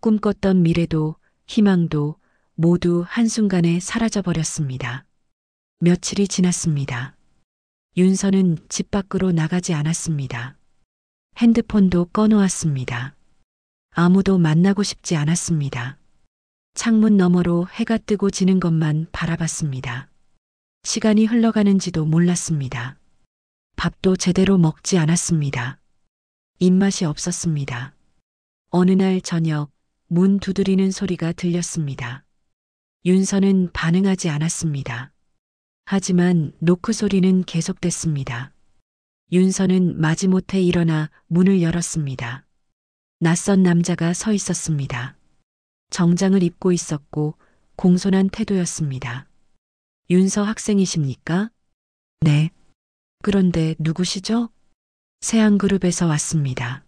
꿈꿨던 미래도 희망도 모두 한순간에 사라져버렸습니다. 며칠이 지났습니다. 윤서는 집 밖으로 나가지 않았습니다. 핸드폰도 꺼놓았습니다. 아무도 만나고 싶지 않았습니다. 창문 너머로 해가 뜨고 지는 것만 바라봤습니다. 시간이 흘러가는지도 몰랐습니다. 밥도 제대로 먹지 않았습니다. 입맛이 없었습니다. 어느 날 저녁 문 두드리는 소리가 들렸습니다. 윤서는 반응하지 않았습니다. 하지만 노크 소리는 계속됐습니다. 윤서는 마지못해 일어나 문을 열었습니다. 낯선 남자가 서 있었습니다. 정장을 입고 있었고 공손한 태도였습니다. 윤서 학생이십니까? 네. 그런데 누구시죠? 세안그룹에서 왔습니다.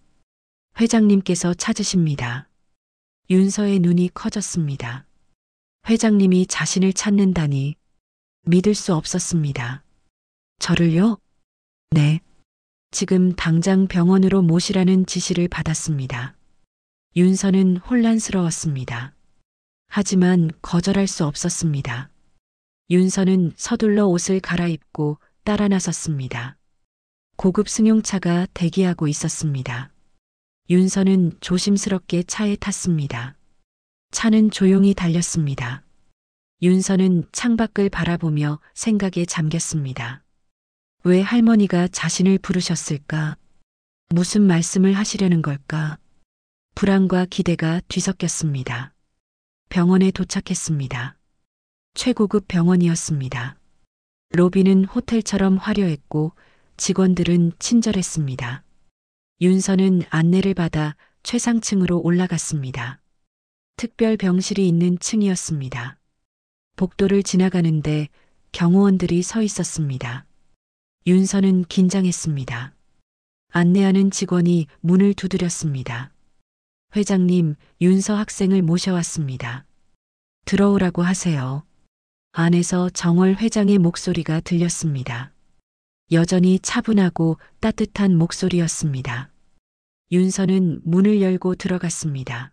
회장님께서 찾으십니다. 윤서의 눈이 커졌습니다. 회장님이 자신을 찾는다니 믿을 수 없었습니다. 저를요? 네. 지금 당장 병원으로 모시라는 지시를 받았습니다. 윤서는 혼란스러웠습니다. 하지만 거절할 수 없었습니다. 윤서는 서둘러 옷을 갈아입고 따라 나섰습니다. 고급 승용차가 대기하고 있었습니다. 윤서는 조심스럽게 차에 탔습니다. 차는 조용히 달렸습니다. 윤서는 창밖을 바라보며 생각에 잠겼습니다. 왜 할머니가 자신을 부르셨을까? 무슨 말씀을 하시려는 걸까? 불안과 기대가 뒤섞였습니다. 병원에 도착했습니다. 최고급 병원이었습니다. 로비는 호텔처럼 화려했고 직원들은 친절했습니다. 윤서는 안내를 받아 최상층으로 올라갔습니다. 특별 병실이 있는 층이었습니다. 복도를 지나가는데 경호원들이 서 있었습니다. 윤서는 긴장했습니다. 안내하는 직원이 문을 두드렸습니다. 회장님, 윤서 학생을 모셔왔습니다. 들어오라고 하세요. 안에서 정월 회장의 목소리가 들렸습니다. 여전히 차분하고 따뜻한 목소리였습니다. 윤서는 문을 열고 들어갔습니다.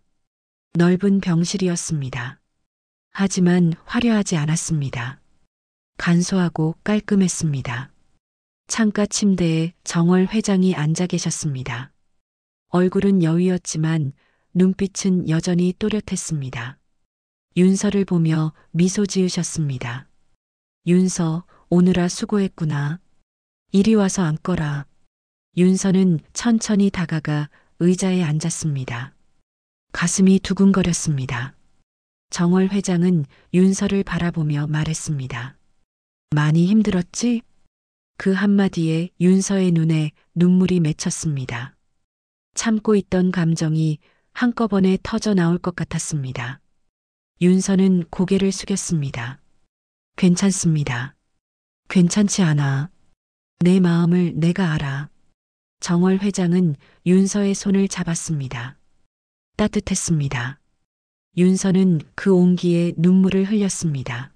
넓은 병실이었습니다. 하지만 화려하지 않았습니다. 간소하고 깔끔했습니다. 창가 침대에 정월 회장이 앉아 계셨습니다. 얼굴은 여위였지만 눈빛은 여전히 또렷했습니다. 윤서를 보며 미소 지으셨습니다. 윤서, 오느라 수고했구나. 이리 와서 앉거라. 윤서는 천천히 다가가 의자에 앉았습니다. 가슴이 두근거렸습니다. 정월 회장은 윤서를 바라보며 말했습니다. 많이 힘들었지? 그 한마디에 윤서의 눈에 눈물이 맺혔습니다. 참고 있던 감정이 한꺼번에 터져 나올 것 같았습니다. 윤서는 고개를 숙였습니다. 괜찮습니다. 괜찮지 않아. 내 마음을 내가 알아. 정월 회장은 윤서의 손을 잡았습니다. 따뜻했습니다. 윤서는 그 온기에 눈물을 흘렸습니다.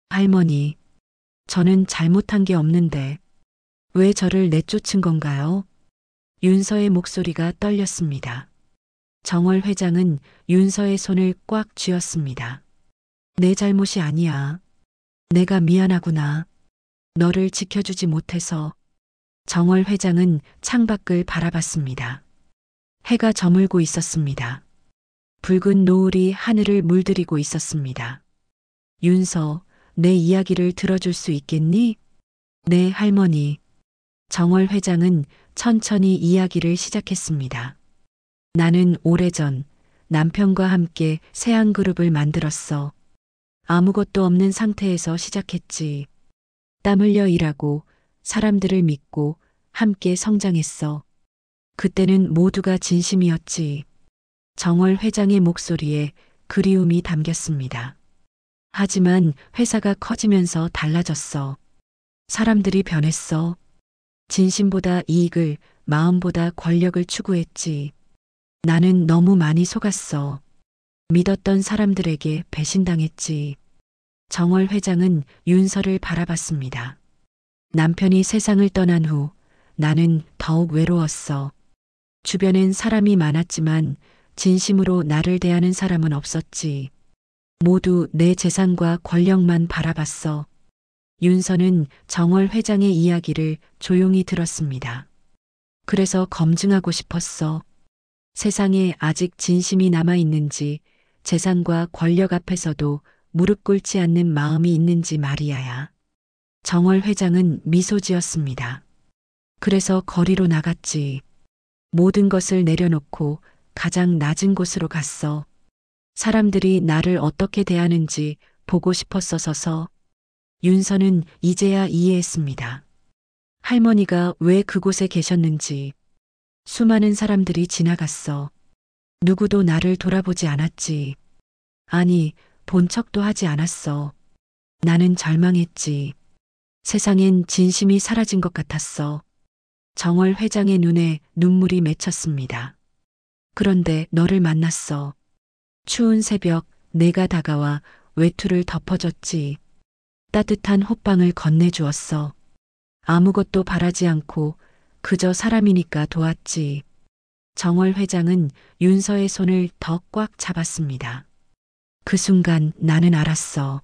할머니, 저는 잘못한 게 없는데 왜 저를 내쫓은 건가요? 윤서의 목소리가 떨렸습니다. 정월 회장은 윤서의 손을 꽉 쥐었습니다. 내 잘못이 아니야. 내가 미안하구나. 너를 지켜주지 못해서. 정월 회장은 창밖을 바라봤습니다. 해가 저물고 있었습니다. 붉은 노을이 하늘을 물들이고 있었습니다. 윤서, 내 이야기를 들어줄 수 있겠니? 네, 할머니. 정월 회장은 천천히 이야기를 시작했습니다. 나는 오래전 남편과 함께 세안그룹을 만들었어. 아무것도 없는 상태에서 시작했지. 땀 흘려 일하고 사람들을 믿고 함께 성장했어. 그때는 모두가 진심이었지. 정월 회장의 목소리에 그리움이 담겼습니다. 하지만 회사가 커지면서 달라졌어. 사람들이 변했어. 진심보다 이익을, 마음보다 권력을 추구했지. 나는 너무 많이 속았어. 믿었던 사람들에게 배신당했지. 정월 회장은 윤서를 바라봤습니다. 남편이 세상을 떠난 후 나는 더욱 외로웠어. 주변엔 사람이 많았지만 진심으로 나를 대하는 사람은 없었지. 모두 내 재산과 권력만 바라봤어. 윤서는 정월 회장의 이야기를 조용히 들었습니다. 그래서 검증하고 싶었어. 세상에 아직 진심이 남아있는지, 재산과 권력 앞에서도 무릎 꿇지 않는 마음이 있는지 말이야야. 정월 회장은 미소 지었습니다. 그래서 거리로 나갔지. 모든 것을 내려놓고 가장 낮은 곳으로 갔어. 사람들이 나를 어떻게 대하는지 보고 싶었어서. 윤서는 이제야 이해했습니다. 할머니가 왜 그곳에 계셨는지. 수많은 사람들이 지나갔어. 누구도 나를 돌아보지 않았지. 아니, 본 척도 하지 않았어. 나는 절망했지. 세상엔 진심이 사라진 것 같았어. 정월 회장의 눈에 눈물이 맺혔습니다. 그런데 너를 만났어. 추운 새벽 내가 다가와 외투를 덮어줬지. 따뜻한 호빵을 건네주었어. 아무것도 바라지 않고 그저 사람이니까 도왔지. 정월 회장은 윤서의 손을 더 꽉 잡았습니다. 그 순간 나는 알았어.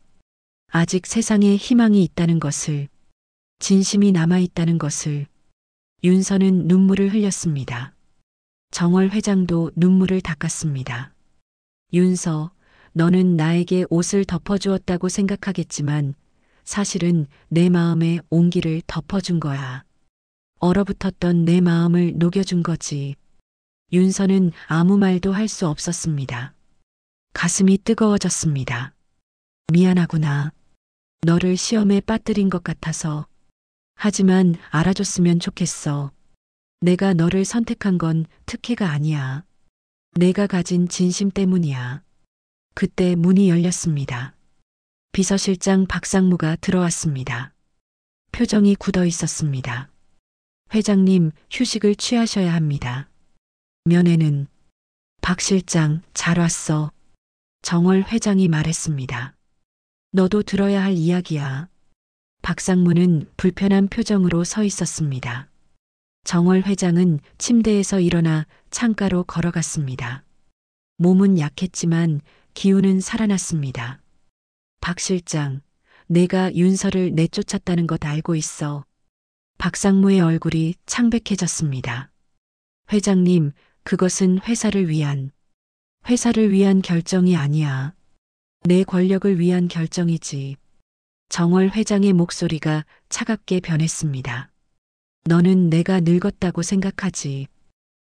아직 세상에 희망이 있다는 것을, 진심이 남아있다는 것을. 윤서는 눈물을 흘렸습니다. 정월 회장도 눈물을 닦았습니다. 윤서, 너는 나에게 옷을 덮어주었다고 생각하겠지만 사실은 내 마음에 온기를 덮어준 거야. 얼어붙었던 내 마음을 녹여준 거지. 윤서는 아무 말도 할 수 없었습니다. 가슴이 뜨거워졌습니다. 미안하구나. 너를 시험에 빠뜨린 것 같아서. 하지만 알아줬으면 좋겠어. 내가 너를 선택한 건 특혜가 아니야. 내가 가진 진심 때문이야. 그때 문이 열렸습니다. 비서실장 박상무가 들어왔습니다. 표정이 굳어 있었습니다. 회장님, 휴식을 취하셔야 합니다. 면회는 박 실장, 잘 왔어. 정월 회장이 말했습니다. 너도 들어야 할 이야기야. 박상무는 불편한 표정으로 서 있었습니다. 정월 회장은 침대에서 일어나 창가로 걸어갔습니다. 몸은 약했지만 기운은 살아났습니다. 박 실장, 내가 윤서를 내쫓았다는 것 알고 있어. 박상무의 얼굴이 창백해졌습니다. 회장님, 그것은 회사를 위한 결정이 아니야. 내 권력을 위한 결정이지. 정월 회장의 목소리가 차갑게 변했습니다. 너는 내가 늙었다고 생각하지.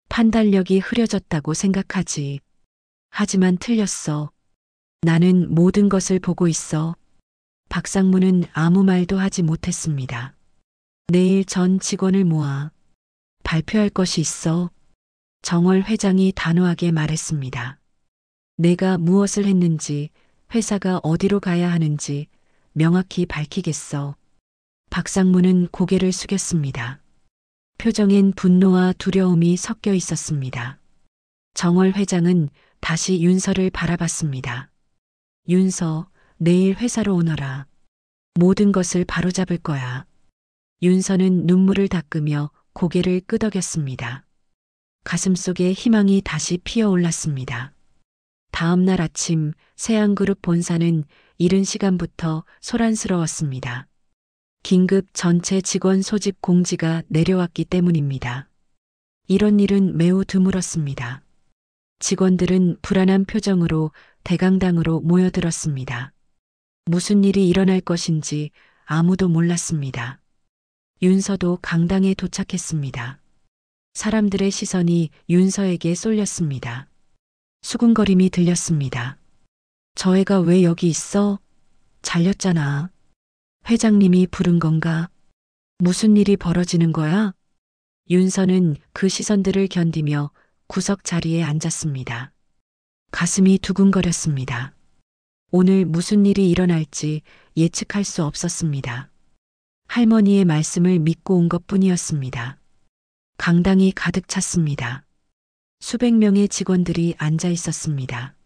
판단력이 흐려졌다고 생각하지. 하지만 틀렸어. 나는 모든 것을 보고 있어. 박상무는 아무 말도 하지 못했습니다. 내일 전 직원을 모아 발표할 것이 있어. 정월 회장이 단호하게 말했습니다. 내가 무엇을 했는지, 회사가 어디로 가야 하는지 명확히 밝히겠어. 박상무는 고개를 숙였습니다. 표정엔 분노와 두려움이 섞여 있었습니다. 정월 회장은 다시 윤서를 바라봤습니다. 윤서, 내일 회사로 오너라. 모든 것을 바로잡을 거야. 윤서는 눈물을 닦으며 고개를 끄덕였습니다. 가슴속에 희망이 다시 피어올랐습니다. 다음 날 아침 세안그룹 본사는 이른 시간부터 소란스러웠습니다. 긴급 전체 직원 소집 공지가 내려왔기 때문입니다. 이런 일은 매우 드물었습니다. 직원들은 불안한 표정으로 대강당으로 모여들었습니다. 무슨 일이 일어날 것인지 아무도 몰랐습니다. 윤서도 강당에 도착했습니다. 사람들의 시선이 윤서에게 쏠렸습니다. 수군거림이 들렸습니다. 저 애가 왜 여기 있어? 잘렸잖아. 회장님이 부른 건가? 무슨 일이 벌어지는 거야? 윤서는 그 시선들을 견디며 구석 자리에 앉았습니다. 가슴이 두근거렸습니다. 오늘 무슨 일이 일어날지 예측할 수 없었습니다. 할머니의 말씀을 믿고 온 것뿐이었습니다. 강당이 가득 찼습니다. 수백 명의 직원들이 앉아 있었습니다.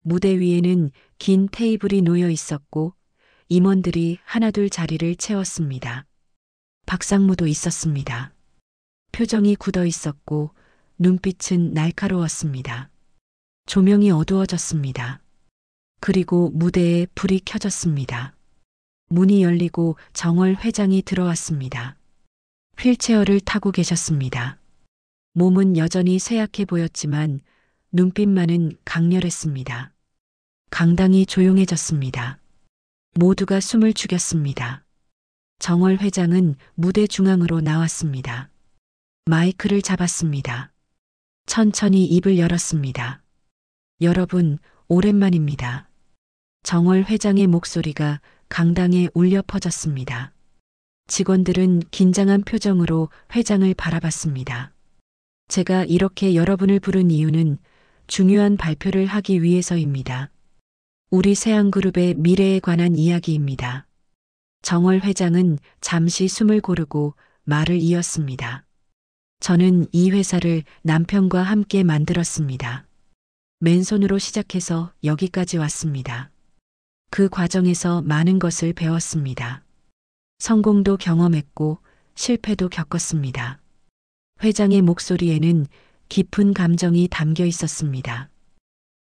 무대 위에는 긴 테이블이 놓여 있었고 임원들이 하나둘 자리를 채웠습니다. 박상무도 있었습니다. 표정이 굳어 있었고 눈빛은 날카로웠습니다. 조명이 어두워졌습니다. 그리고 무대에 불이 켜졌습니다. 문이 열리고 정월 회장이 들어왔습니다. 휠체어를 타고 계셨습니다. 몸은 여전히 쇠약해 보였지만 눈빛만은 강렬했습니다. 강당이 조용해졌습니다. 모두가 숨을 죽였습니다. 정월 회장은 무대 중앙으로 나왔습니다. 마이크를 잡았습니다. 천천히 입을 열었습니다. 여러분, 오랜만입니다. 정월 회장의 목소리가 강당에 울려 퍼졌습니다. 직원들은 긴장한 표정으로 회장을 바라봤습니다. 제가 이렇게 여러분을 부른 이유는 중요한 발표를 하기 위해서입니다. 우리 세안그룹의 미래에 관한 이야기입니다. 정월 회장은 잠시 숨을 고르고 말을 이었습니다. 저는 이 회사를 남편과 함께 만들었습니다. 맨손으로 시작해서 여기까지 왔습니다. 그 과정에서 많은 것을 배웠습니다. 성공도 경험했고 실패도 겪었습니다. 회장의 목소리에는 깊은 감정이 담겨 있었습니다.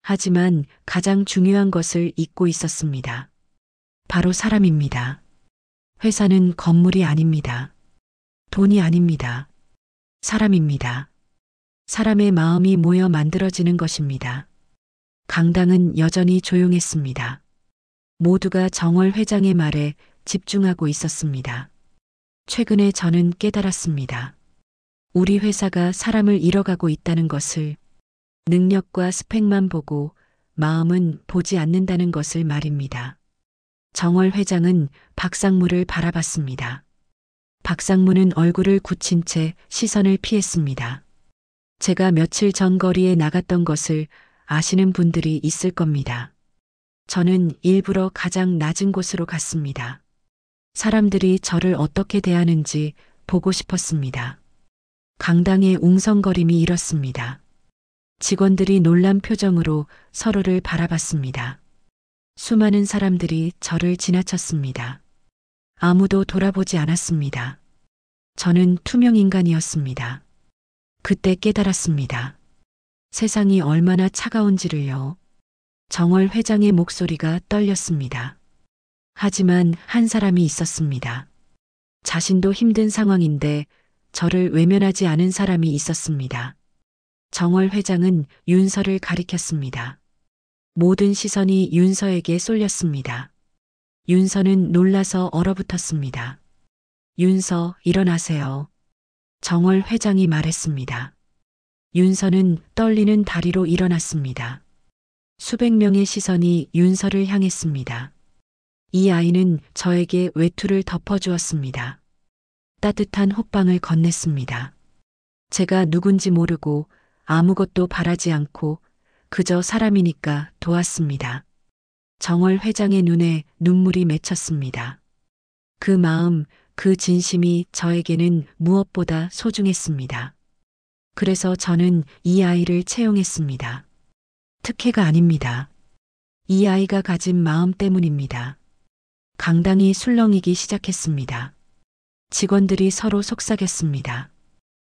하지만 가장 중요한 것을 잊고 있었습니다. 바로 사람입니다. 회사는 건물이 아닙니다. 돈이 아닙니다. 사람입니다. 사람의 마음이 모여 만들어지는 것입니다. 강당은 여전히 조용했습니다. 모두가 정월 회장의 말에 집중하고 있었습니다. 최근에 저는 깨달았습니다. 우리 회사가 사람을 잃어가고 있다는 것을, 능력과 스펙만 보고 마음은 보지 않는다는 것을 말입니다. 정월 회장은 박상무를 바라봤습니다. 박상무는 얼굴을 굳힌 채 시선을 피했습니다. 제가 며칠 전 거리에 나갔던 것을 아시는 분들이 있을 겁니다. 저는 일부러 가장 낮은 곳으로 갔습니다. 사람들이 저를 어떻게 대하는지 보고 싶었습니다. 강당의 웅성거림이 일었습니다. 직원들이 놀란 표정으로 서로를 바라봤습니다. 수많은 사람들이 저를 지나쳤습니다. 아무도 돌아보지 않았습니다. 저는 투명 인간이었습니다. 그때 깨달았습니다. 세상이 얼마나 차가운지를요. 정월 회장의 목소리가 떨렸습니다. 하지만 한 사람이 있었습니다. 자신도 힘든 상황인데 저를 외면하지 않은 사람이 있었습니다. 정월 회장은 윤서를 가리켰습니다. 모든 시선이 윤서에게 쏠렸습니다. 윤서는 놀라서 얼어붙었습니다. 윤서, 일어나세요. 정월 회장이 말했습니다. 윤서는 떨리는 다리로 일어났습니다. 수백 명의 시선이 윤서를 향했습니다. 이 아이는 저에게 외투를 덮어주었습니다. 따뜻한 호빵을 건넸습니다. 제가 누군지 모르고 아무것도 바라지 않고 그저 사람이니까 도왔습니다. 정월 회장의 눈에 눈물이 맺혔습니다. 그 마음, 그 진심이 저에게는 무엇보다 소중했습니다. 그래서 저는 이 아이를 채용했습니다. 특혜가 아닙니다. 이 아이가 가진 마음 때문입니다. 강당이 술렁이기 시작했습니다. 직원들이 서로 속삭였습니다.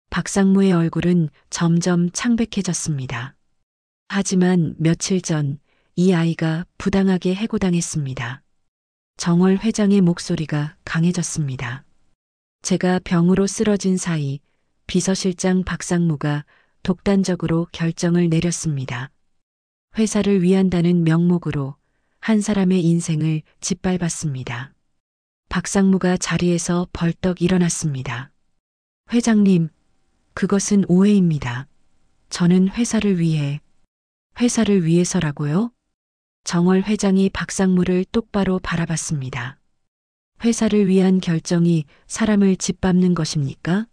박상무의 얼굴은 점점 창백해졌습니다. 하지만 며칠 전 이 아이가 부당하게 해고당했습니다. 정월 회장의 목소리가 강해졌습니다. 제가 병으로 쓰러진 사이 비서실장 박상무가 독단적으로 결정을 내렸습니다. 회사를 위한다는 명목으로 한 사람의 인생을 짓밟았습니다. 박상무가 자리에서 벌떡 일어났습니다. 회장님, 그것은 오해입니다. 저는 회사를 위해서라고요? 정월 회장이 박상무를 똑바로 바라봤습니다. 회사를 위한 결정이 사람을 짓밟는 것입니까?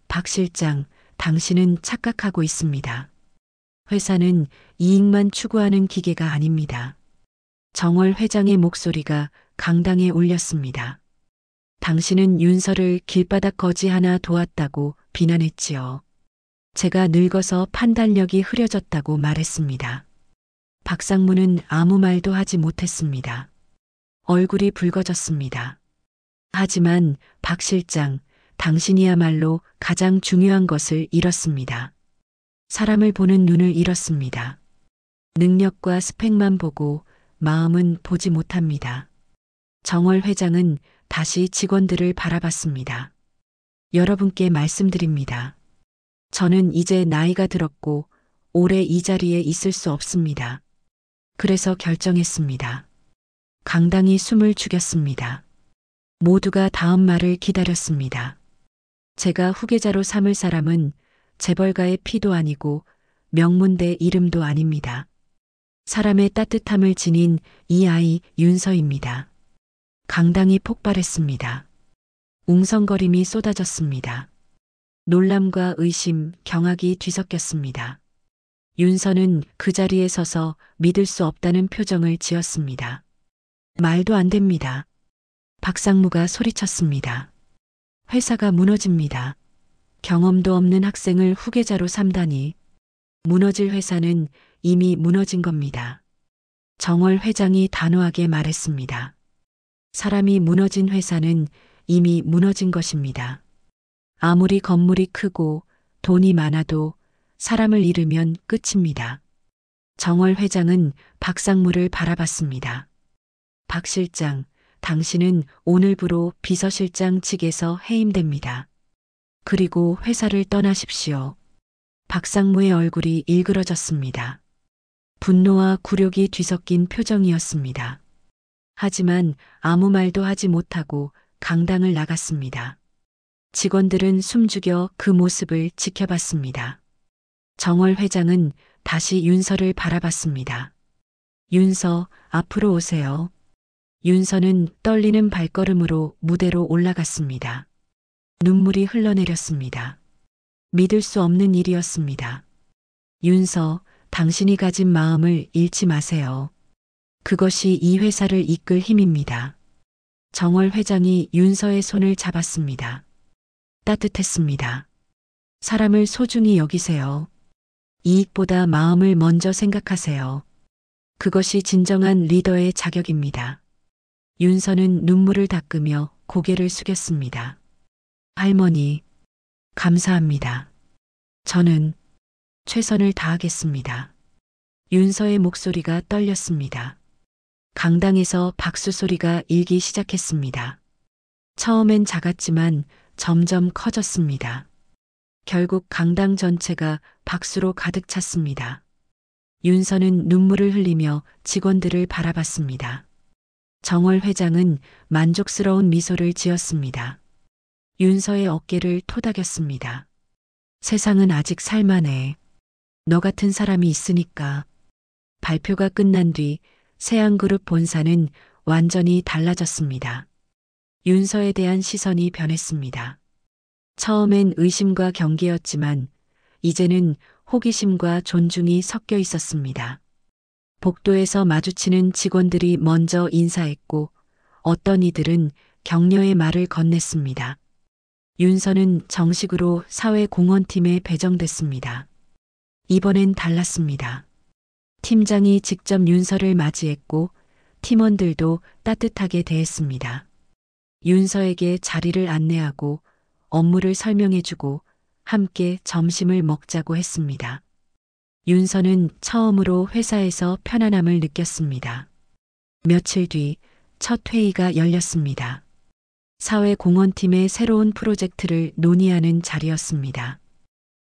박 실장, 당신은 착각하고 있습니다. 회사는 이익만 추구하는 기계가 아닙니다. 정월 회장의 목소리가 강당에 울렸습니다. 당신은 윤서를 길바닥 거지 하나 도왔다고 비난했지요. 제가 늙어서 판단력이 흐려졌다고 말했습니다. 박상무는 아무 말도 하지 못했습니다. 얼굴이 붉어졌습니다. 하지만 박 실장, 당신이야말로 가장 중요한 것을 잃었습니다. 사람을 보는 눈을 잃었습니다. 능력과 스펙만 보고 마음은 보지 못합니다. 정월 회장은 다시 직원들을 바라봤습니다. 여러분께 말씀드립니다. 저는 이제 나이가 들었고 오래 이 자리에 있을 수 없습니다. 그래서 결정했습니다. 강당이 숨을 죽였습니다. 모두가 다음 말을 기다렸습니다. 제가 후계자로 삼을 사람은 재벌가의 피도 아니고 명문대 이름도 아닙니다. 사람의 따뜻함을 지닌 이 아이 윤서입니다. 강당이 폭발했습니다. 웅성거림이 쏟아졌습니다. 놀람과 의심, 경악이 뒤섞였습니다. 윤서는 그 자리에 서서 믿을 수 없다는 표정을 지었습니다. 말도 안 됩니다. 박상무가 소리쳤습니다. 회사가 무너집니다. 경험도 없는 학생을 후계자로 삼다니. 무너질 회사는 이미 무너진 겁니다. 정월 회장이 단호하게 말했습니다. 사람이 무너진 회사는 이미 무너진 것입니다. 아무리 건물이 크고 돈이 많아도 사람을 잃으면 끝입니다. 정월 회장은 박상무를 바라봤습니다. 박 실장, 당신은 오늘부로 비서실장 직에서 해임됩니다. 그리고 회사를 떠나십시오. 박상무의 얼굴이 일그러졌습니다. 분노와 굴욕이 뒤섞인 표정이었습니다. 하지만 아무 말도 하지 못하고 강당을 나갔습니다. 직원들은 숨죽여 그 모습을 지켜봤습니다. 정월 회장은 다시 윤서를 바라봤습니다. 윤서, 앞으로 오세요. 윤서는 떨리는 발걸음으로 무대로 올라갔습니다. 눈물이 흘러내렸습니다. 믿을 수 없는 일이었습니다. 윤서, 당신이 가진 마음을 잃지 마세요. 그것이 이 회사를 이끌 힘입니다. 정월 회장이 윤서의 손을 잡았습니다. 따뜻했습니다. 사람을 소중히 여기세요. 이익보다 마음을 먼저 생각하세요. 그것이 진정한 리더의 자격입니다. 윤서는 눈물을 닦으며 고개를 숙였습니다. 할머니, 감사합니다. 저는 최선을 다하겠습니다. 윤서의 목소리가 떨렸습니다. 강당에서 박수 소리가 일기 시작했습니다. 처음엔 작았지만 점점 커졌습니다. 결국 강당 전체가 박수로 가득 찼습니다. 윤서는 눈물을 흘리며 직원들을 바라봤습니다. 정월 회장은 만족스러운 미소를 지었습니다. 윤서의 어깨를 토닥였습니다. 세상은 아직 살만해. 너 같은 사람이 있으니까. 발표가 끝난 뒤 세안그룹 본사는 완전히 달라졌습니다. 윤서에 대한 시선이 변했습니다. 처음엔 의심과 경계였지만 이제는 호기심과 존중이 섞여 있었습니다. 복도에서 마주치는 직원들이 먼저 인사했고 어떤 이들은 격려의 말을 건넸습니다. 윤서는 정식으로 사회공헌팀에 배정됐습니다. 이번엔 달랐습니다. 팀장이 직접 윤서를 맞이했고 팀원들도 따뜻하게 대했습니다. 윤서에게 자리를 안내하고 업무를 설명해주고 함께 점심을 먹자고 했습니다. 윤서는 처음으로 회사에서 편안함을 느꼈습니다. 며칠 뒤 첫 회의가 열렸습니다. 사회공헌팀의 새로운 프로젝트를 논의하는 자리였습니다.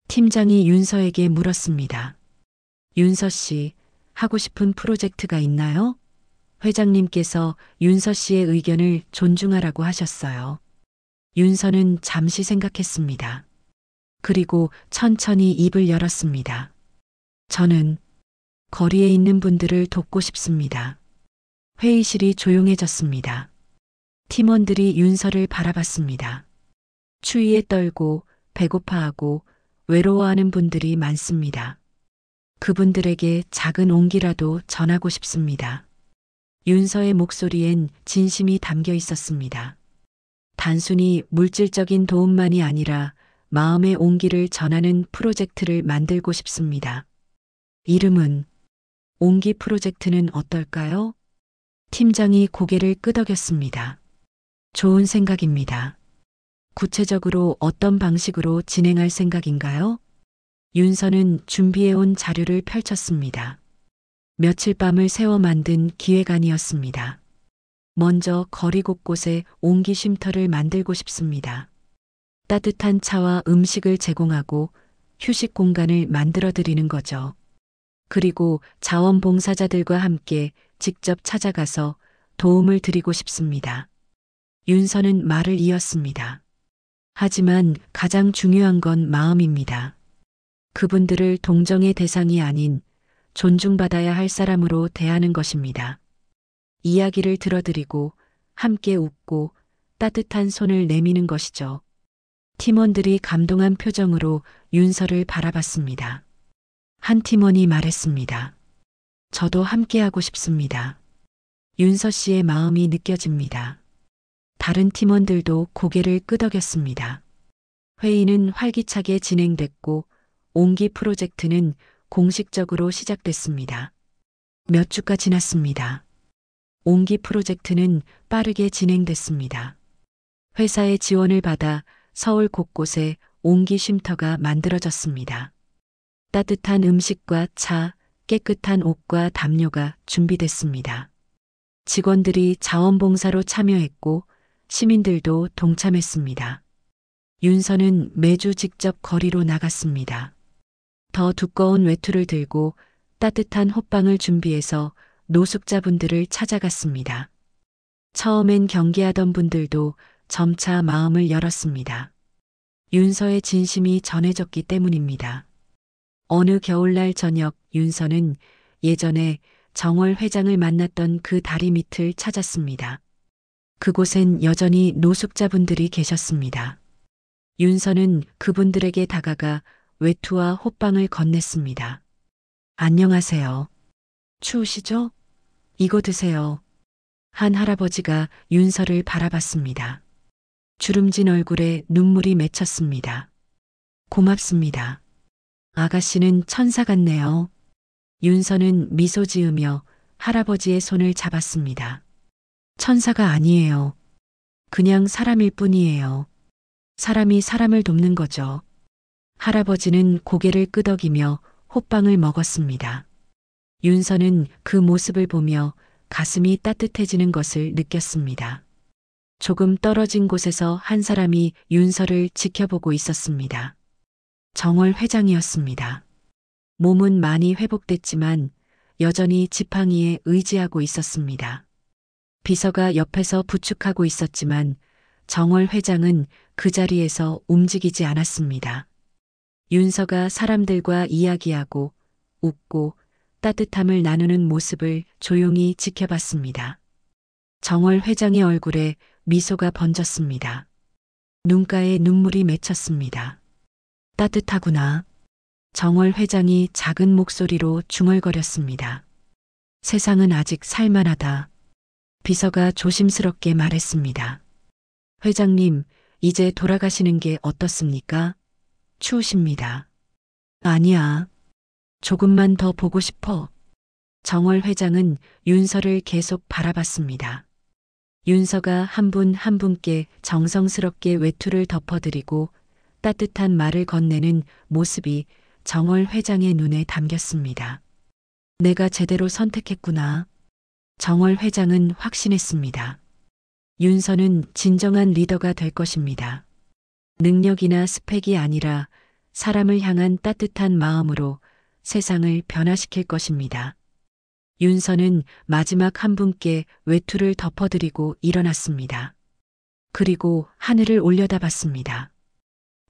팀장이 윤서에게 물었습니다. 윤서 씨, 하고 싶은 프로젝트가 있나요? 회장님께서 윤서 씨의 의견을 존중하라고 하셨어요. 윤서는 잠시 생각했습니다. 그리고 천천히 입을 열었습니다. 저는 거리에 있는 분들을 돕고 싶습니다. 회의실이 조용해졌습니다. 팀원들이 윤서를 바라봤습니다. 추위에 떨고 배고파하고 외로워하는 분들이 많습니다. 그분들에게 작은 온기라도 전하고 싶습니다. 윤서의 목소리엔 진심이 담겨 있었습니다. 단순히 물질적인 도움만이 아니라 마음의 온기를 전하는 프로젝트를 만들고 싶습니다. 이름은 온기 프로젝트는 어떨까요? 팀장이 고개를 끄덕였습니다. 좋은 생각입니다. 구체적으로 어떤 방식으로 진행할 생각인가요? 윤서는 준비해온 자료를 펼쳤습니다. 며칠 밤을 새워 만든 기획안이었습니다. 먼저 거리 곳곳에 온기 쉼터를 만들고 싶습니다. 따뜻한 차와 음식을 제공하고 휴식 공간을 만들어 드리는 거죠. 그리고 자원봉사자들과 함께 직접 찾아가서 도움을 드리고 싶습니다. 윤서는 말을 이었습니다. 하지만 가장 중요한 건 마음입니다. 그분들을 동정의 대상이 아닌 존중받아야 할 사람으로 대하는 것입니다. 이야기를 들어드리고 함께 웃고 따뜻한 손을 내미는 것이죠. 팀원들이 감동한 표정으로 윤서를 바라봤습니다. 한 팀원이 말했습니다. 저도 함께하고 싶습니다. 윤서 씨의 마음이 느껴집니다. 다른 팀원들도 고개를 끄덕였습니다. 회의는 활기차게 진행됐고 온기 프로젝트는 공식적으로 시작됐습니다. 몇 주가 지났습니다. 온기 프로젝트는 빠르게 진행됐습니다. 회사의 지원을 받아 서울 곳곳에 온기 쉼터가 만들어졌습니다. 따뜻한 음식과 차, 깨끗한 옷과 담요가 준비됐습니다. 직원들이 자원봉사로 참여했고 시민들도 동참했습니다. 윤서는 매주 직접 거리로 나갔습니다. 더 두꺼운 외투를 들고 따뜻한 호빵을 준비해서 노숙자분들을 찾아갔습니다. 처음엔 경계하던 분들도 점차 마음을 열었습니다. 윤서의 진심이 전해졌기 때문입니다. 어느 겨울날 저녁 윤서는 예전에 정월 회장을 만났던 그 다리 밑을 찾았습니다. 그곳엔 여전히 노숙자분들이 계셨습니다. 윤서는 그분들에게 다가가 외투와 호빵을 건넸습니다. 안녕하세요. 추우시죠? 이거 드세요. 한 할아버지가 윤서를 바라봤습니다. 주름진 얼굴에 눈물이 맺혔습니다. 고맙습니다. 아가씨는 천사 같네요. 윤서는 미소 지으며 할아버지의 손을 잡았습니다. 천사가 아니에요. 그냥 사람일 뿐이에요. 사람이 사람을 돕는 거죠. 할아버지는 고개를 끄덕이며 호빵을 먹었습니다. 윤서는 그 모습을 보며 가슴이 따뜻해지는 것을 느꼈습니다. 조금 떨어진 곳에서 한 사람이 윤서를 지켜보고 있었습니다. 정월 회장이었습니다. 몸은 많이 회복됐지만 여전히 지팡이에 의지하고 있었습니다. 비서가 옆에서 부축하고 있었지만 정월 회장은 그 자리에서 움직이지 않았습니다. 윤서가 사람들과 이야기하고 웃고 따뜻함을 나누는 모습을 조용히 지켜봤습니다. 정월 회장의 얼굴에 미소가 번졌습니다. 눈가에 눈물이 맺혔습니다. 따뜻하구나. 정월 회장이 작은 목소리로 중얼거렸습니다. 세상은 아직 살만하다. 비서가 조심스럽게 말했습니다. 회장님, 이제 돌아가시는 게 어떻습니까? 추우십니다. 아니야. 조금만 더 보고 싶어. 정월 회장은 윤서를 계속 바라봤습니다. 윤서가 한 분 한 분께 정성스럽게 외투를 덮어드리고 따뜻한 말을 건네는 모습이 정월 회장의 눈에 담겼습니다. 내가 제대로 선택했구나. 정월 회장은 확신했습니다. 윤서는 진정한 리더가 될 것입니다. 능력이나 스펙이 아니라 사람을 향한 따뜻한 마음으로 세상을 변화시킬 것입니다. 윤서는 마지막 한 분께 외투를 덮어드리고 일어났습니다. 그리고 하늘을 올려다봤습니다.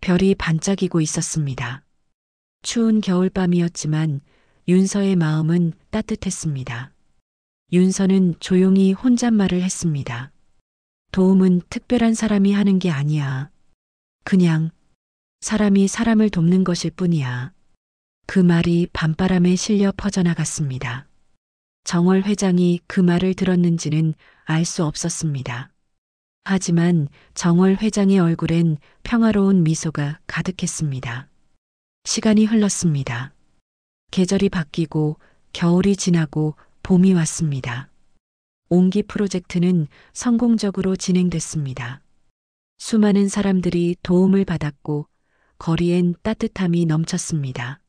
별이 반짝이고 있었습니다. 추운 겨울밤이었지만 윤서의 마음은 따뜻했습니다. 윤서는 조용히 혼잣말을 했습니다. 도움은 특별한 사람이 하는 게 아니야. 그냥 사람이 사람을 돕는 것일 뿐이야. 그 말이 밤바람에 실려 퍼져나갔습니다. 정월 회장이 그 말을 들었는지는 알 수 없었습니다. 하지만 정월 회장의 얼굴엔 평화로운 미소가 가득했습니다. 시간이 흘렀습니다. 계절이 바뀌고 겨울이 지나고 봄이 왔습니다. 옹기 프로젝트는 성공적으로 진행됐습니다. 수많은 사람들이 도움을 받았고 거리엔 따뜻함이 넘쳤습니다.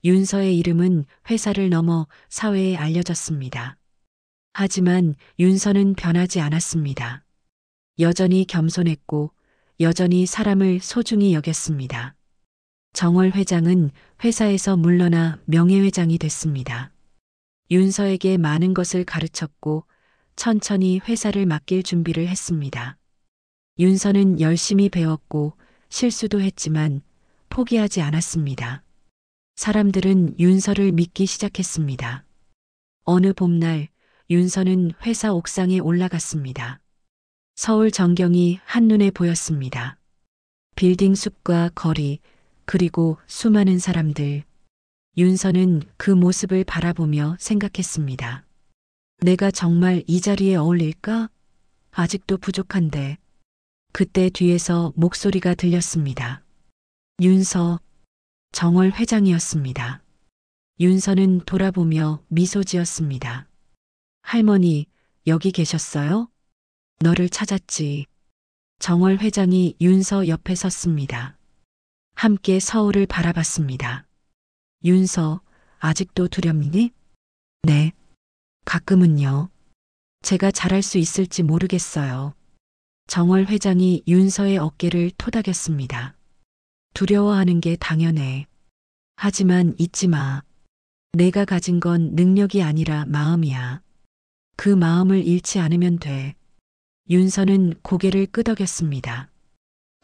윤서의 이름은 회사를 넘어 사회에 알려졌습니다. 하지만 윤서는 변하지 않았습니다. 여전히 겸손했고 여전히 사람을 소중히 여겼습니다. 정월 회장은 회사에서 물러나 명예회장이 됐습니다. 윤서에게 많은 것을 가르쳤고 천천히 회사를 맡길 준비를 했습니다. 윤서는 열심히 배웠고 실수도 했지만 포기하지 않았습니다. 사람들은 윤서를 믿기 시작했습니다. 어느 봄날 윤서는 회사 옥상에 올라갔습니다. 서울 전경이 한눈에 보였습니다. 빌딩 숲과 거리, 그리고 수많은 사람들. 윤서는 그 모습을 바라보며 생각했습니다. 내가 정말 이 자리에 어울릴까? 아직도 부족한데. 그때 뒤에서 목소리가 들렸습니다. 윤서, 정월 회장이었습니다. 윤서는 돌아보며 미소 지었습니다. 할머니, 여기 계셨어요? 너를 찾았지. 정월 회장이 윤서 옆에 섰습니다. 함께 서울을 바라봤습니다. 윤서, 아직도 두렵니? 네. 가끔은요. 제가 잘할 수 있을지 모르겠어요. 정월 회장이 윤서의 어깨를 토닥였습니다. 두려워하는 게 당연해. 하지만 잊지 마. 내가 가진 건 능력이 아니라 마음이야. 그 마음을 잃지 않으면 돼. 윤서는 고개를 끄덕였습니다.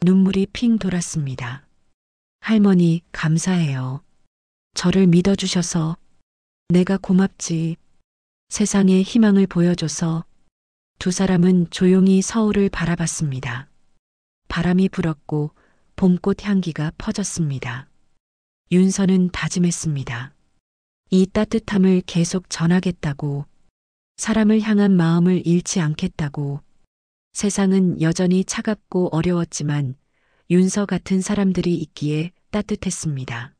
눈물이 핑 돌았습니다. 할머니, 감사해요. 저를 믿어주셔서. 내가 고맙지. 세상에 희망을 보여줘서. 두 사람은 조용히 서울을 바라봤습니다. 바람이 불었고 봄꽃 향기가 퍼졌습니다. 윤서는 다짐했습니다. 이 따뜻함을 계속 전하겠다고. 사람을 향한 마음을 잃지 않겠다고. 세상은 여전히 차갑고 어려웠지만 윤서 같은 사람들이 있기에 따뜻했습니다.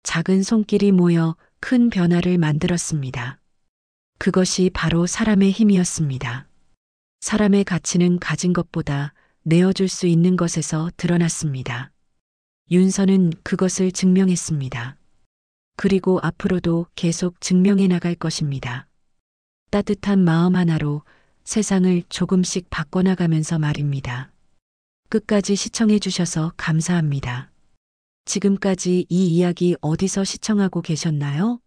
작은 손길이 모여 큰 변화를 만들었습니다. 그것이 바로 사람의 힘이었습니다. 사람의 가치는 가진 것보다 내어줄 수 있는 것에서 드러났습니다. 윤서는 그것을 증명했습니다. 그리고 앞으로도 계속 증명해 나갈 것입니다. 따뜻한 마음 하나로 세상을 조금씩 바꿔나가면서 말입니다. 끝까지 시청해 주셔서 감사합니다. 지금까지 이 이야기 어디서 시청하고 계셨나요?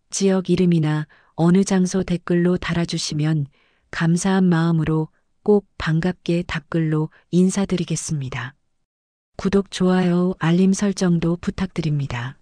지역 이름이나 어느 장소 댓글로 달아주시면 감사한 마음으로 꼭 반갑게 답글로 인사드리겠습니다. 구독, 좋아요, 알림 설정도 부탁드립니다.